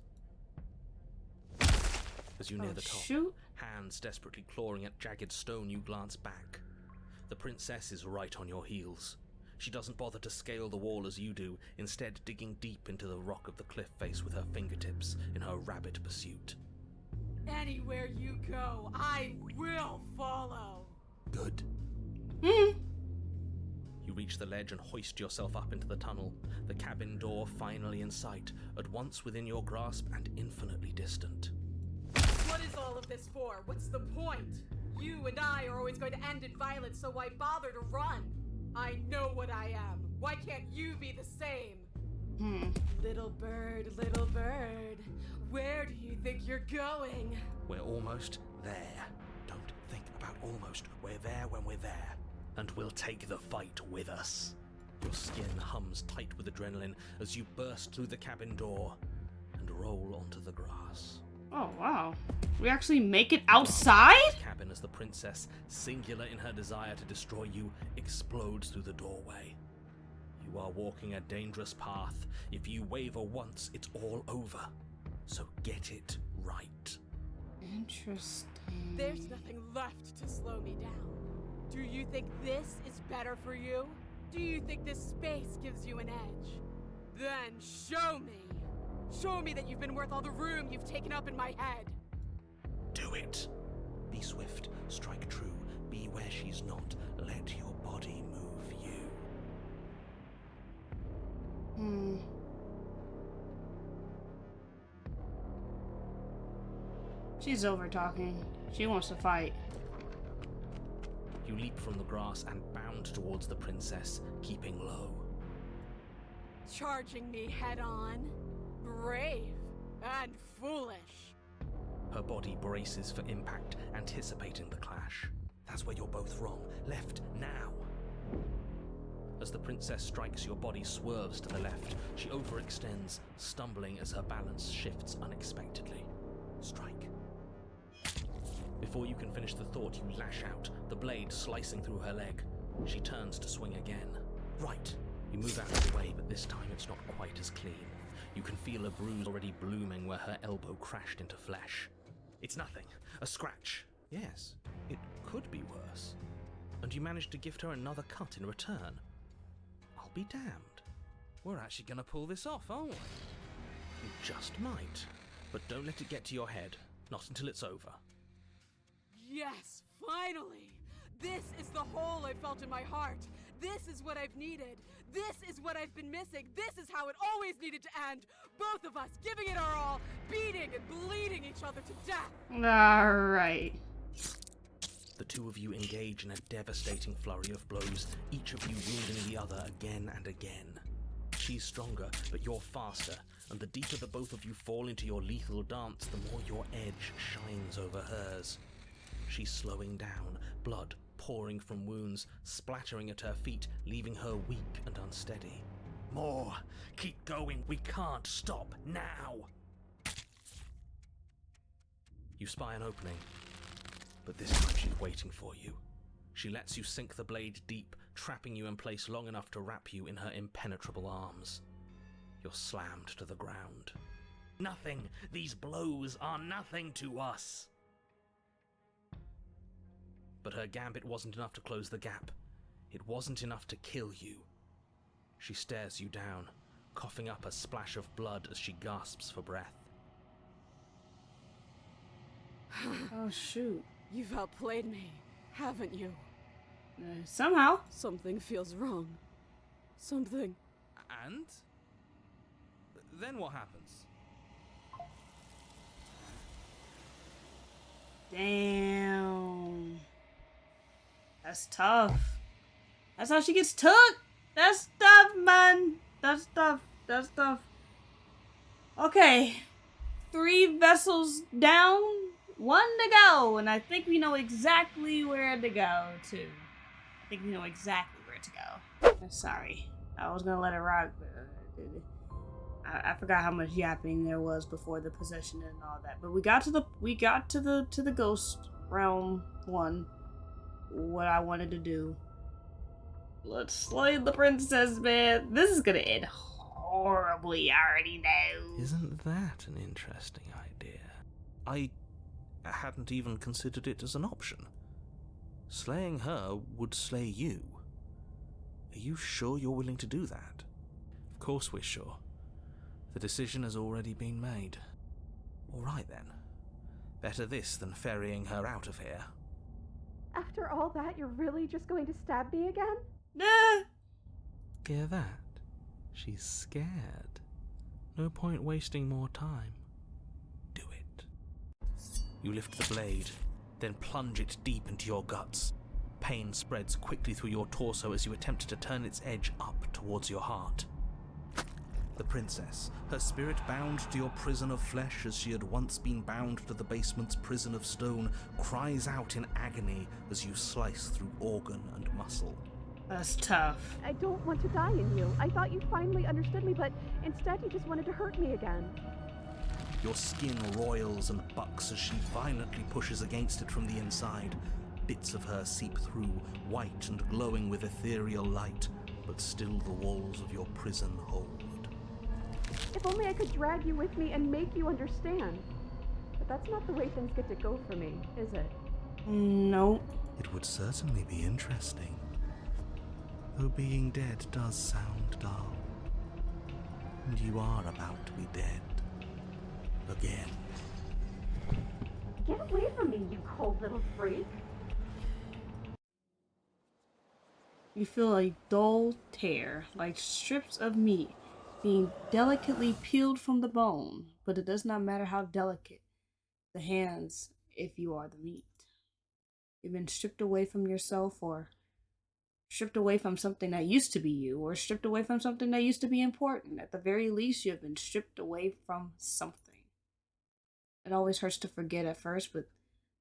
As you near Oh, the top, shoot. hands desperately clawing at jagged stone, you glance back. The princess is right on your heels. She doesn't bother to scale the wall as you do, instead digging deep into the rock of the cliff face with her fingertips in her rabid pursuit. Anywhere you go, I will follow. Good. Hmm. You reach the ledge and hoist yourself up into the tunnel, the cabin door finally in sight, at once within your grasp and infinitely distant. What is all of this for? What's the point? You and I are always going to end in violence, so why bother to run? I know what I am. Why can't you be the same? Little bird, where do you think you're going? We're almost there. Don't think about almost. We're there when we're there. And we'll take the fight with us. Your skin hums tight with adrenaline as you burst through the cabin door and roll onto the grass. Oh, wow. We actually make it outside? The cabin as the princess, singular in her desire to destroy you, explodes through the doorway. You are walking a dangerous path. If you waver once, it's all over. So get it right. Interesting. There's nothing left to slow me down. Do you think this is better for you? Do you think this space gives you an edge? Then show me! Show me that you've been worth all the room you've taken up in my head! Do it! Be swift, strike true, be where she's not, let your body move you. She's over talking. She wants to fight. You leap from the grass and bound towards the princess, keeping low. Charging me head on? Brave and foolish. Her body braces for impact, anticipating the clash. That's where you're both wrong. Left, now! As the princess strikes, your body swerves to the left. She overextends, stumbling as her balance shifts unexpectedly. Strike. Before you can finish the thought, you lash out, the blade slicing through her leg. She turns to swing again. Right. You move out of the way, but this time it's not quite as clean. You can feel a bruise already blooming where her elbow crashed into flesh. It's nothing. A scratch. Yes, it could be worse. And you manage to gift her another cut in return. I'll be damned. We're actually gonna pull this off, aren't we? You just might. But don't let it get to your head. Not until it's over. Yes, finally! This is the hole I felt in my heart. This is what I've needed. This is what I've been missing. This is how it always needed to end. Both of us giving it our all, beating and bleeding each other to death. Alright. The two of you engage in a devastating flurry of blows, each of you wounding the other again and again. She's stronger, but you're faster, and the deeper the both of you fall into your lethal dance, the more your edge shines over hers. She's slowing down, blood pouring from wounds, splattering at her feet, leaving her weak and unsteady. More! Keep going! We can't stop now! You spy an opening, but this time she's waiting for you. She lets you sink the blade deep, trapping you in place long enough to wrap you in her impenetrable arms. You're slammed to the ground. Nothing! These blows are nothing to us! But her gambit wasn't enough to close the gap. It wasn't enough to kill you. She stares you down, coughing up a splash of blood as she gasps for breath. Oh, shoot. You've outplayed me, haven't you? Somehow. Something feels wrong. Something. And? Then what happens? Damn. That's tough. That's how she gets took. That's tough, man. That's tough. That's tough. Okay. 3 vessels down, 1 to go. And I think we know exactly where to go, too. I think we know exactly where to go. Sorry. I was gonna let it rock, but I forgot how much yapping there was before the possession and all that. But we got to the ghost realm 1. What I wanted to do. Let's slay the princess, man. This is gonna end horribly, I already know. Isn't that an interesting idea? I hadn't even considered it as an option. Slaying her would slay you. Are you sure you're willing to do that? Of course we're sure. The decision has already been made. All right then. Better this than ferrying her out of here. After all that, you're really just going to stab me again? Nah. Hear that? She's scared. No point wasting more time. Do it. You lift the blade, then plunge it deep into your guts. Pain spreads quickly through your torso as you attempt to turn its edge up towards your heart. The princess, her spirit bound to your prison of flesh as she had once been bound to the basement's prison of stone, cries out in agony as you slice through organ and muscle. That's tough. I don't want to die in you. I thought you finally understood me, but instead you just wanted to hurt me again. Your skin roils and bucks as she violently pushes against it from the inside. Bits of her seep through, white and glowing with ethereal light, but still the walls of your prison hold. If only I could drag you with me and make you understand. But that's not the way things get to go for me, is it? No. It would certainly be interesting. Though being dead does sound dull. And you are about to be dead. Again. Get away from me, you cold little freak. You feel a dull tear, like strips of meat being delicately peeled from the bone, but it does not matter how delicate the hands if you are the meat. You've been stripped away from yourself, or stripped away from something that used to be you, or stripped away from something that used to be important. At the very least, you have been stripped away from something. It always hurts to forget at first, but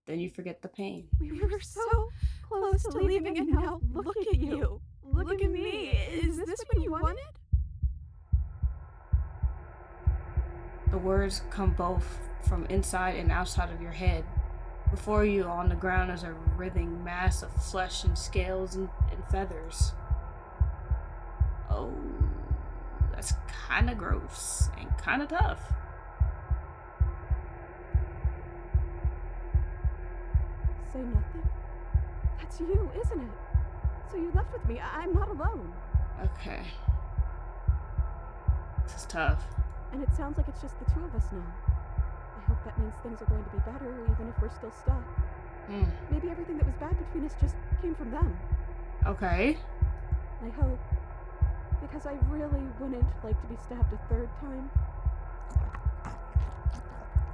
then you forget the pain. We were so close to leaving, and now look at you. Look at me. Is this what you wanted? The words come both from inside and outside of your head. Before you, on the ground, is a writhing mass of flesh and scales and feathers. Oh, that's kind of gross and kind of tough. Say nothing. That's you, isn't it? So you left with me. I'm not alone. Okay. This is tough. And it sounds like it's just the two of us now. I hope that means things are going to be better, even if we're still stuck. Maybe everything that was bad between us just came from them. Okay. I hope. Because I really wouldn't like to be stabbed a third time.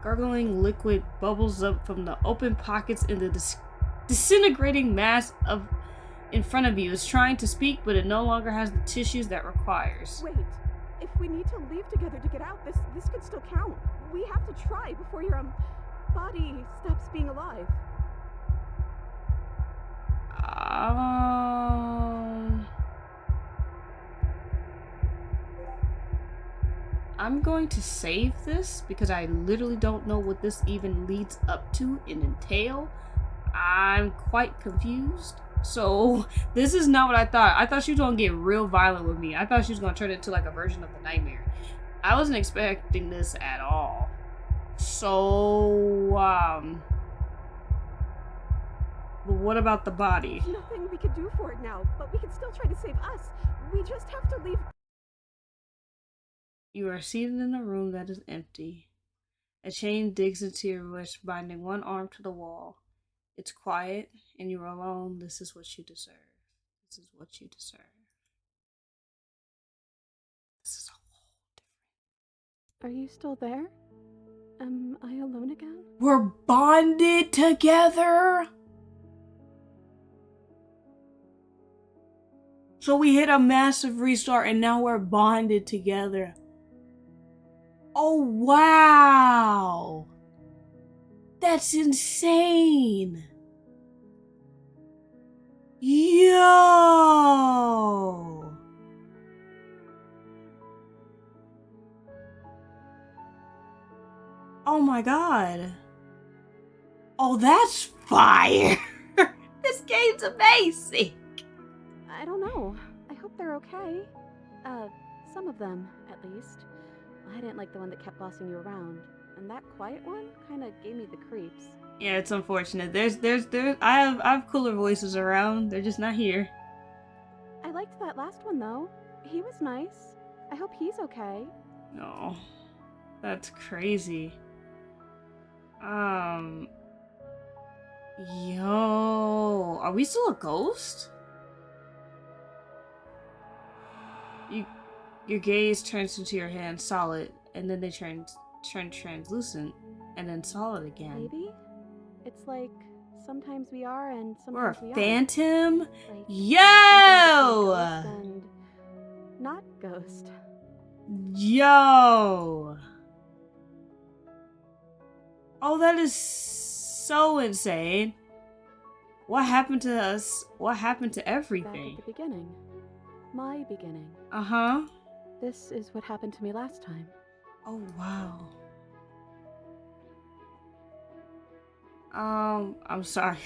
Gargling liquid bubbles up from the open pockets in the disintegrating mass in front of you. It's trying to speak, but it no longer has the tissues that requires. Wait. If we need to leave together to get out, this could still count. We have to try before your body stops being alive. I'm going to save this because I literally don't know what this even leads up to and entail. I'm quite confused. So, this is not what I thought. I thought she was going to get real violent with me. I thought she was going to turn into like a version of the nightmare. I wasn't expecting this at all. So, but what about the body? There's nothing we could do for it now, but we can still try to save us. We just have to leave. You are seated in a room that is empty. A chain digs into your wrist, binding one arm to the wall. It's quiet, and you're alone. This is what you deserve. This is what you deserve. This is a whole different. Are you still there? Am I alone again? We're bonded together? So we hit a massive restart, and now we're bonded together. Oh, wow. That's insane. Yo. Oh my god. Oh, that's fire. This game's amazing. I don't know. I hope they're okay. Some of them, at least. I didn't like the one that kept bossing you around. And that quiet one kind of gave me the creeps. Yeah, it's unfortunate. I have cooler voices around. They're just not here. I liked that last one though. He was nice. I hope he's okay. No, that's crazy. Yo, are we still a ghost? Your gaze turns into your hand solid, and then they turn translucent, and then solid again. Maybe? It's like sometimes we are and We're sometimes we a aren't. phantom? Like, Yo! ghost and not ghost. Yo! Oh, that is so insane. What happened to us? What happened to Back everything? at the beginning. My beginning. Uh-huh. This is what happened to me last time. Oh, wow. I'm sorry.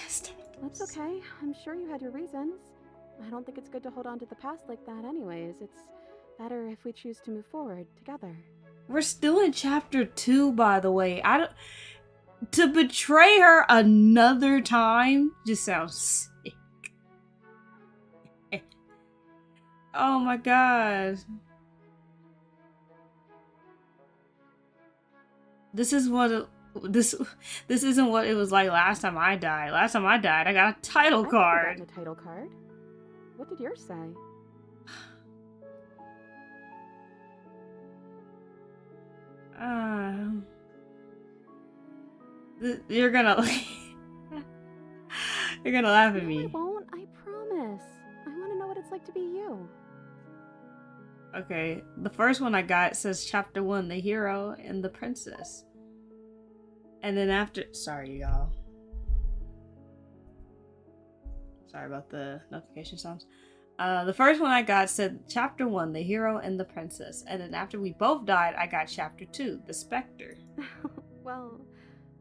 That's okay. I'm sure you had your reasons. I don't think it's good to hold on to the past like that anyways. It's better if we choose to move forward together. We're still in chapter 2, by the way. I don't... To betray her another time just sounds sick. Oh my god. This is what it, this isn't what it was like last time I died. Last time I died, I got a title card. A title card. What did yours say? You're gonna you're gonna laugh at No, me. I won't. I promise. I want to know what it's like to be you. Okay, the first one I got says chapter 1, the hero and the princess. And then after, sorry y'all. Sorry about the notification sounds. The first one I got said chapter 1, the hero and the princess. And then after we both died, I got chapter 2, the specter. Well,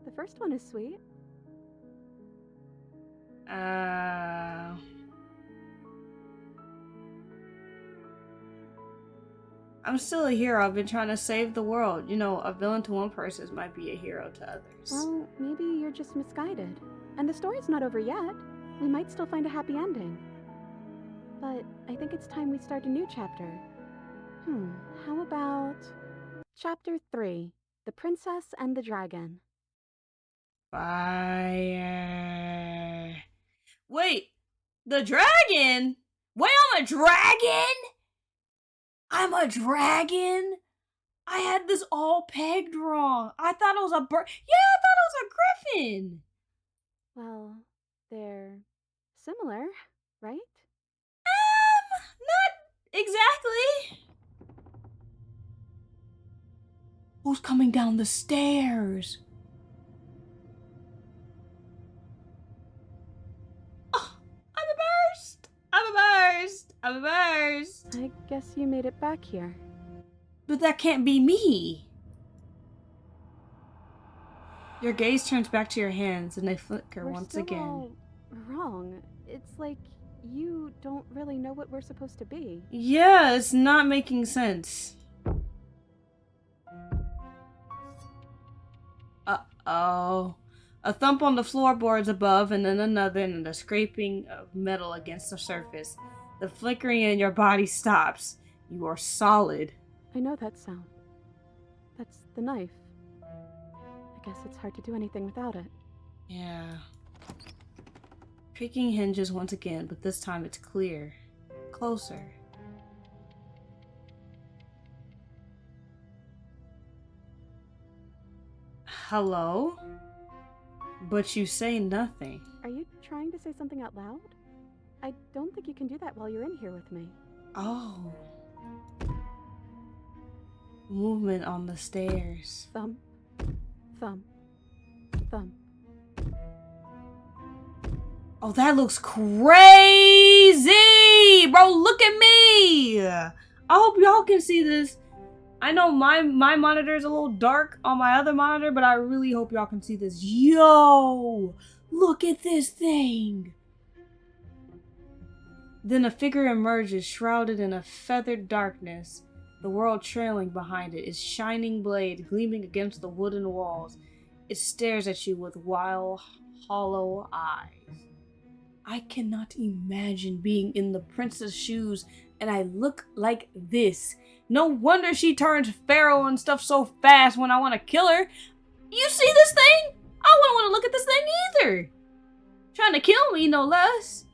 the first one is sweet. I'm still a hero. I've been trying to save the world. You know, a villain to one person might be a hero to others. Well, maybe you're just misguided. And the story's not over yet. We might still find a happy ending. But I think it's time we start a new chapter. How about Chapter 3, The Princess and the Dragon. Fire. Wait, the dragon? Wait, I'm a dragon? I'm a dragon? I had this all pegged wrong. I thought it was a bird. Yeah, I thought it was a griffin. Well, they're similar, right? Not exactly. Who's coming down the stairs? Oh, I'm a burst. I'm a burst. I'm a burst. I guess you made it back here. But that can't be me. Your gaze turns back to your hands and they flicker We're once still again. all wrong. It's like you don't really know what we're supposed to be. Yeah, it's not making sense. Uh-oh. A thump on the floorboards above and then another and the scraping of metal against the surface. The flickering in your body stops. You are solid. I know that sound. That's the knife. I guess it's hard to do anything without it. Yeah. Creaking hinges once again, but this time it's clear. Closer. Hello? But you say nothing. Are you trying to say something out loud? I don't think you can do that while you're in here with me. Oh. Movement on the stairs. Thump, thump, thump. Oh, that looks crazy! Bro, look at me! I hope y'all can see this. I know my monitor is a little dark on my other monitor, but I really hope y'all can see this. Yo! Look at this thing! Then a figure emerges, shrouded in a feathered darkness. The world trailing behind it, its shining blade gleaming against the wooden walls. It stares at you with wild, hollow eyes. I cannot imagine being in the princess' shoes and I look like this. No wonder she turns feral and stuff so fast when I want to kill her. You see this thing? I wouldn't want to look at this thing either. Trying to kill me, no less.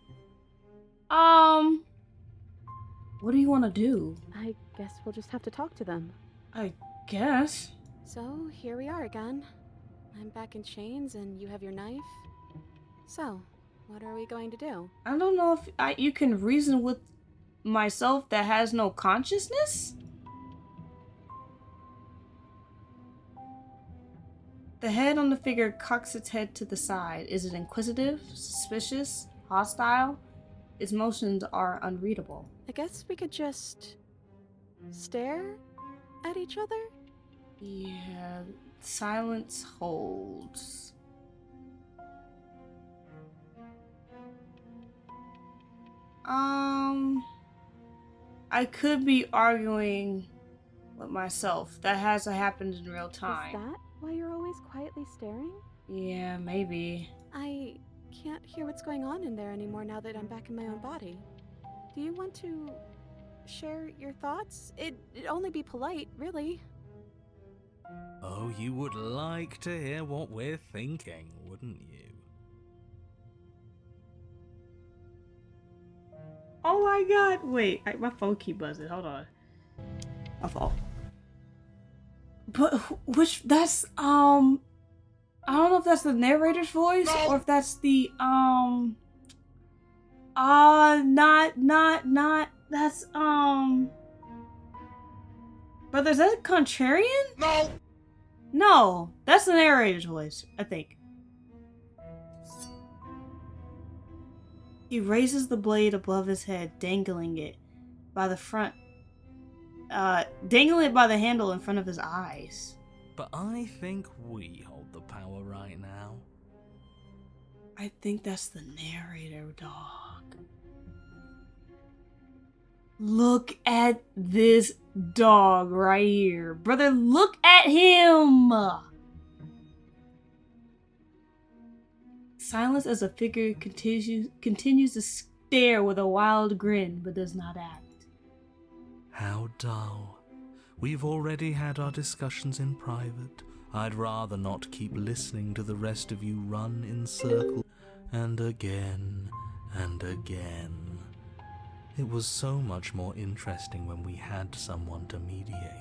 What do you want to do? I guess we'll just have to talk to them. I guess. So, here we are again. I'm back in chains and you have your knife. So, what are we going to do? I don't know if you can reason with myself that has no consciousness? The head on the figure cocks its head to the side. Is it inquisitive, suspicious, hostile? Its motions are unreadable. I guess we could just stare at each other? Yeah, silence holds. I could be arguing with myself. That hasn't happened in real time. Is that why you're always quietly staring? Yeah, maybe. I can't hear what's going on in there anymore now that I'm back in my own body. Do you want to share your thoughts? It'd only be polite, really. Oh, you would like to hear what we're thinking, wouldn't you? Oh my god, wait, my phone keep buzzing, hold on. My fault. But that's, I don't know if that's the narrator's voice, or if that's the, that's, Brother, is that Contrarian? No, that's the narrator's voice, I think. He raises the blade above his head, dangling it by the handle in front of his eyes. But I think we hold the power right now. I think that's the narrator, dog. Look at this dog right here. Brother, look at him! Silence as a figure continues to stare with a wild grin, but does not act. How dull. We've already had our discussions in private. I'd rather not keep listening to the rest of you run in circles. And again, and again. It was so much more interesting when we had someone to mediate.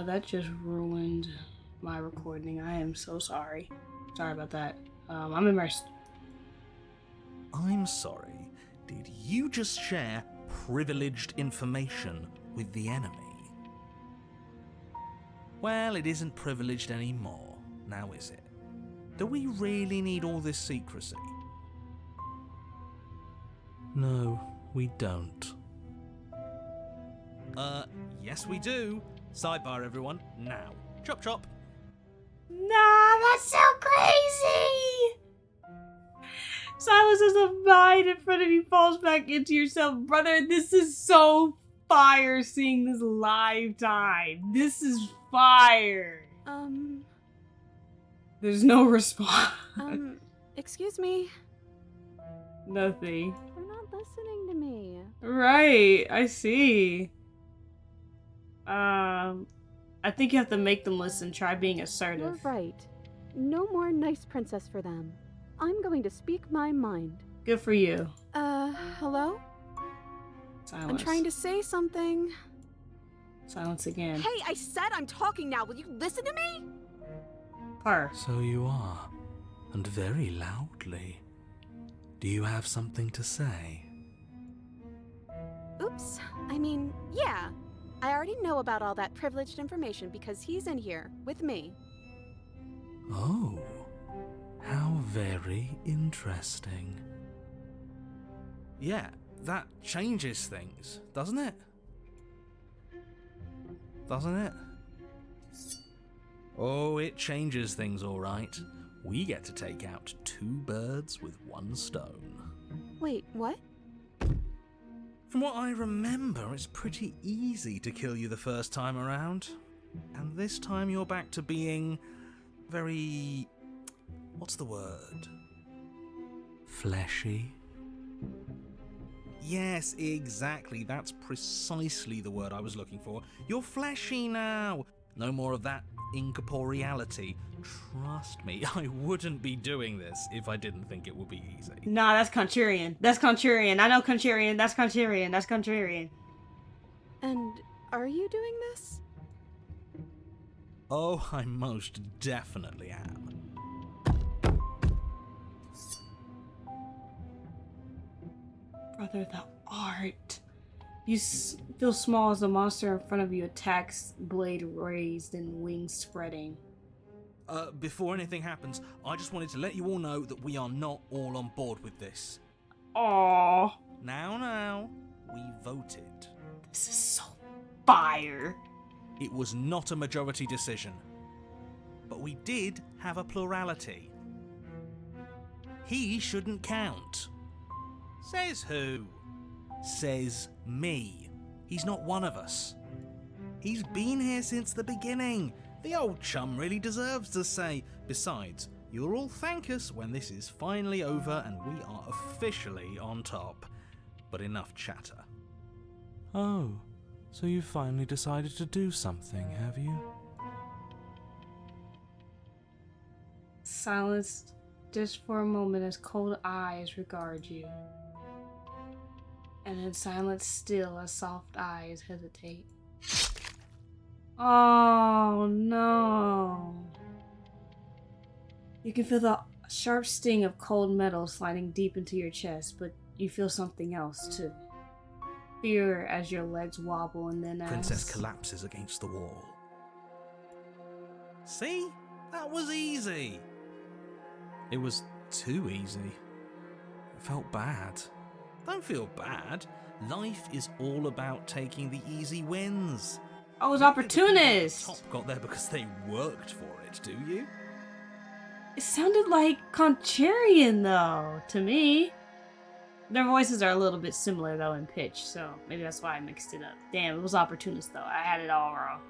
That just ruined my recording. I am so sorry. Sorry about that. I'm immersed. I'm sorry. Did you just share privileged information with the enemy? Well, it isn't privileged anymore, now is it? Do we really need all this secrecy? No, we don't. Yes we do. Sidebar, everyone, now. Chop chop. Nah, that's so crazy! Silence as a vine in front of you falls back into yourself. Brother, this is so fire seeing this live time. This is fire. There's no response. Excuse me. Nothing. They're not listening to me. Right, I see. I think you have to make them listen. Try being assertive. You're right. No more nice princess for them. I'm going to speak my mind. Good for you. Hello? Silence. I'm trying to say something. Silence again. Hey, I said I'm talking now. Will you listen to me? Purr. So you are, and very loudly. Do you have something to say? Oops. I mean, yeah. I already know about all that privileged information because he's in here with me. Oh, how very interesting. Yeah, that changes things, doesn't it? Doesn't it? Oh, it changes things, all right. We get to take out 2 birds with 1 stone. Wait, what? From what I remember, it's pretty easy to kill you the first time around. And this time you're back to being very... what's the word? Fleshy? Yes, exactly. That's precisely the word I was looking for. You're fleshy now. No more of that incorporeality. Trust me, I wouldn't be doing this if I didn't think it would be easy. Nah, that's Contrarian. That's Contrarian. I know Contrarian. That's Contrarian. That's Contrarian. And are you doing this? Oh, I most definitely am. Brother, the art. You feel small as the monster in front of you attacks, blade raised and wings spreading. Before anything happens, I just wanted to let you all know that we are not all on board with this. Aww. Now, we voted. This is so fire. It was not a majority decision. But we did have a plurality. He shouldn't count. Says who? Says me. He's not one of us. He's been here since the beginning. The old chum really deserves to say. Besides, you'll all thank us when this is finally over and we are officially on top. But enough chatter. Oh, so you finally decided to do something, have you? Silenced just for a moment as cold eyes regard you. And in silence still as soft eyes hesitate. Oh no. You can feel the sharp sting of cold metal sliding deep into your chest, but you feel something else too. Fear as your legs wobble and then Princess collapses against the wall. See? That was easy. It was too easy. It felt bad. Don't feel bad. Life is all about taking the easy wins. I was opportunist. Top got there because they worked for it, do you? It sounded like Contrarian though, to me. Their voices are a little bit similar though in pitch, so maybe that's why I mixed it up. Damn, it was opportunist though. I had it all wrong.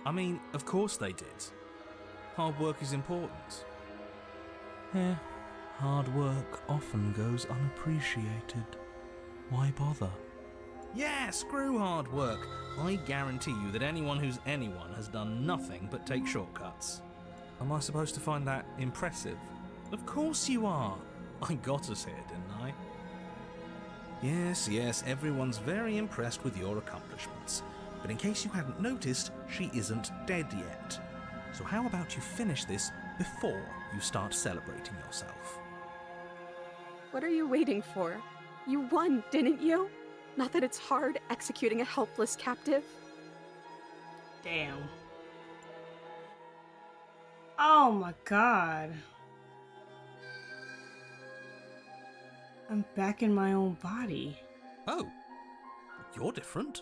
I mean, of course they did. Hard work is important. Yeah, hard work often goes unappreciated. Why bother? Yeah, screw hard work. I guarantee you that anyone who's anyone has done nothing but take shortcuts. Am I supposed to find that impressive? Of course you are. I got us here, didn't I? Yes, everyone's very impressed with your accomplishments. But in case you hadn't noticed, she isn't dead yet. So how about you finish this before you start celebrating yourself? What are you waiting for? You won, didn't you? Not that it's hard executing a helpless captive. Damn. Oh my god. I'm back in my own body. Oh, you're different.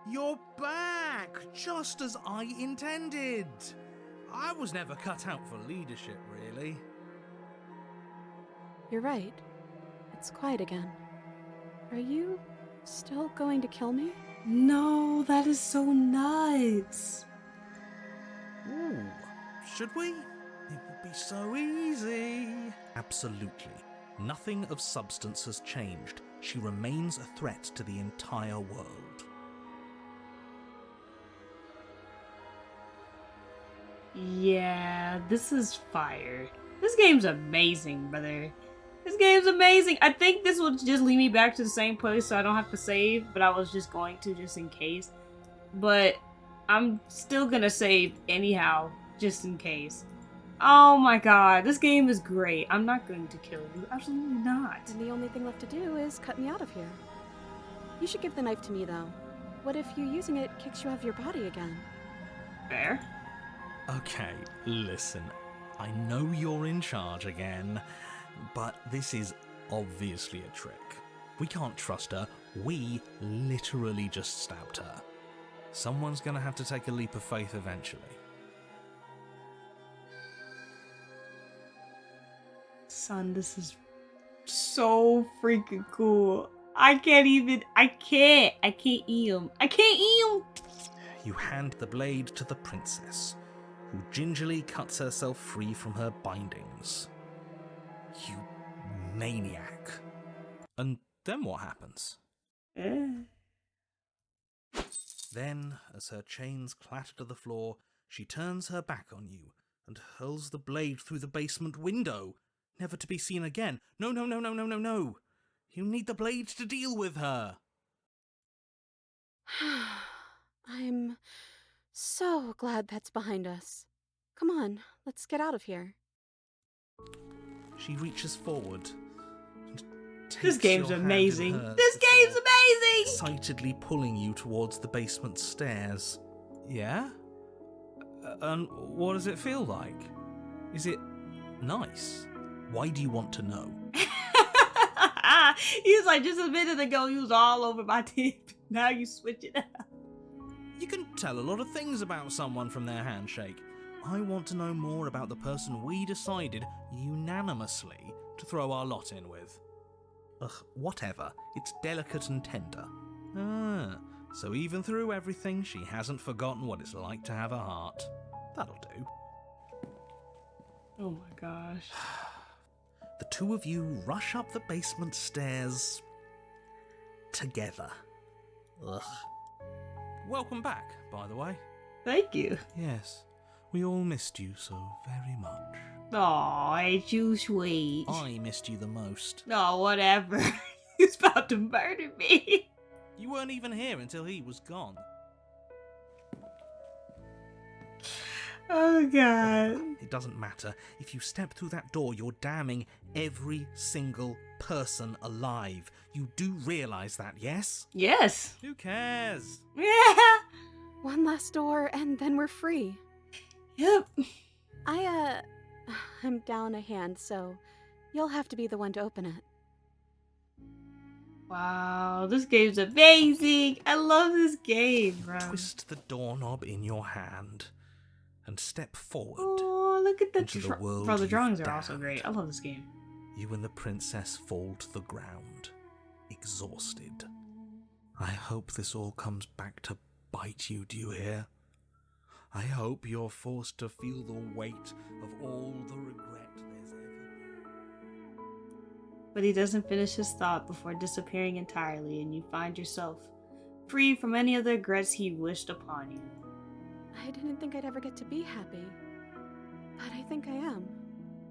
You're back, just as I intended. I was never cut out for leadership, really. You're right. It's quiet again. Are you still going to kill me? No, that is so nuts. Ooh, should we? It would be so easy. Absolutely. Nothing of substance has changed. She remains a threat to the entire world. Yeah, this is fire. This game's amazing, brother. This game's amazing. I think this will just lead me back to the same place so I don't have to save, but I was just going to just in case. But I'm still gonna save anyhow, just in case. Oh my god, this game is great. I'm not going to kill you. Absolutely not. And the only thing left to do is cut me out of here. You should give the knife to me, though. What if you using it kicks you out of your body again? Fair. Okay, listen. I know you're in charge again, but this is obviously a trick. We can't trust her. We literally just stabbed her. Someone's gonna have to take a leap of faith eventually. Son, this is so freaking cool. I can't eat him. I can't eat him. You hand the blade to the princess, who gingerly cuts herself free from her bindings. You maniac. And then what happens? Then, as her chains clatter to the floor, she turns her back on you and hurls the blade through the basement window, never to be seen again. No, no, no, no, no, no, no. You need the blade to deal with her. I'm so glad that's behind us. Come on, let's get out of here. She reaches forward and takes This game's your hand in amazing. hers This game's before amazing! excitedly pulling you towards the basement stairs. Yeah? And what does it feel like? Is it nice? Why do you want to know? He was like, just a minute ago, he was all over my tip. Now you switch it up. You can tell a lot of things about someone from their handshake. I want to know more about the person we decided unanimously to throw our lot in with. Ugh, whatever. It's delicate and tender. Ah, so even through everything, she hasn't forgotten what it's like to have a heart. That'll do. Oh my gosh. The two of you rush up the basement stairs together. Ugh. Welcome back, by the way. Thank you. Yes, we all missed you so very much. Aw, ain't you sweet? I missed you the most. Oh, whatever. He's about to murder me. You weren't even here until he was gone. Oh, God. It doesn't matter. If you step through that door, you're damning every single person alive. You do realise that, yes? Yes. Who cares? Yeah. One last door, and then we're free. Yep. I'm down a hand, so you'll have to be the one to open it. Wow, this game's amazing. I love this game, bro. Twist the doorknob in your hand and step forward. Oh, look at the into the world bro, the you've drawings are also damned. great. I love this game. You and the princess fall to the ground, exhausted. I hope this all comes back to bite you, do you hear? I hope you're forced to feel the weight of all the regret there's ever been. But he doesn't finish his thought before disappearing entirely, and you find yourself free from any of the regrets he wished upon you. I didn't think I'd ever get to be happy, but I think I am.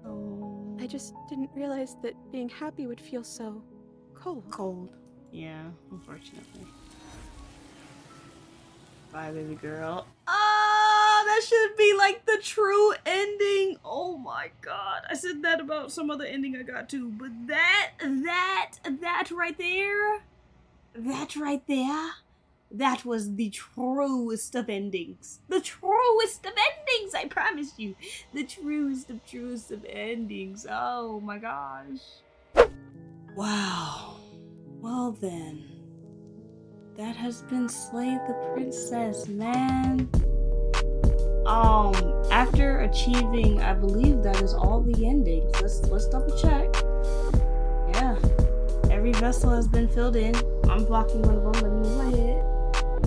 Oh, I just didn't realize that being happy would feel so cold. cold. Yeah, unfortunately. Bye, baby girl. Ah, that should be like the true ending. Oh my god. I said that about some other ending I got too, but that right there, that was the truest of endings. The truest of endings, I promise you. The truest of endings. Oh my gosh. Wow. Well then. That has been Slay the Princess, man. After achieving, I believe that is all the endings. Let's double check. Yeah. Every vessel has been filled in. I'm blocking one of them. Let me move my head.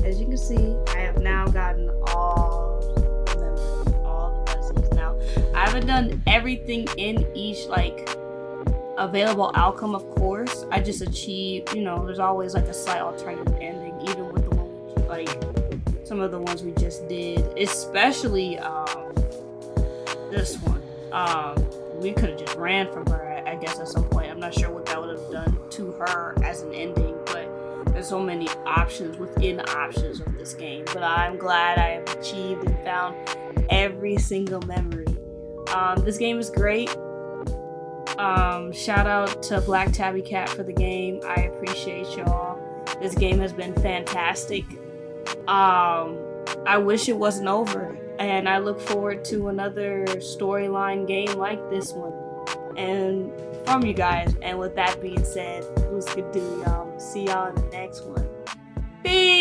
As you can see, I have now gotten all the vessels. Now, I haven't done everything in each, available outcome, of course. I just achieved, there's always, a slight alternative ending, even with the one, some of the ones we just did. Especially, this one. We could have just ran from her, I guess, at some point. I'm not sure what that would have done to her as an ending, but there's so many options within the options of this game. But I'm glad I have achieved and found every single memory. This game is great. Shout out to Black Tabby Cat for the game. I appreciate y'all. This game has been fantastic. I wish it wasn't over, and I look forward to another storyline game like this one and from you guys. And with that being said, who's good do y'all? See y'all in the next one. Peace.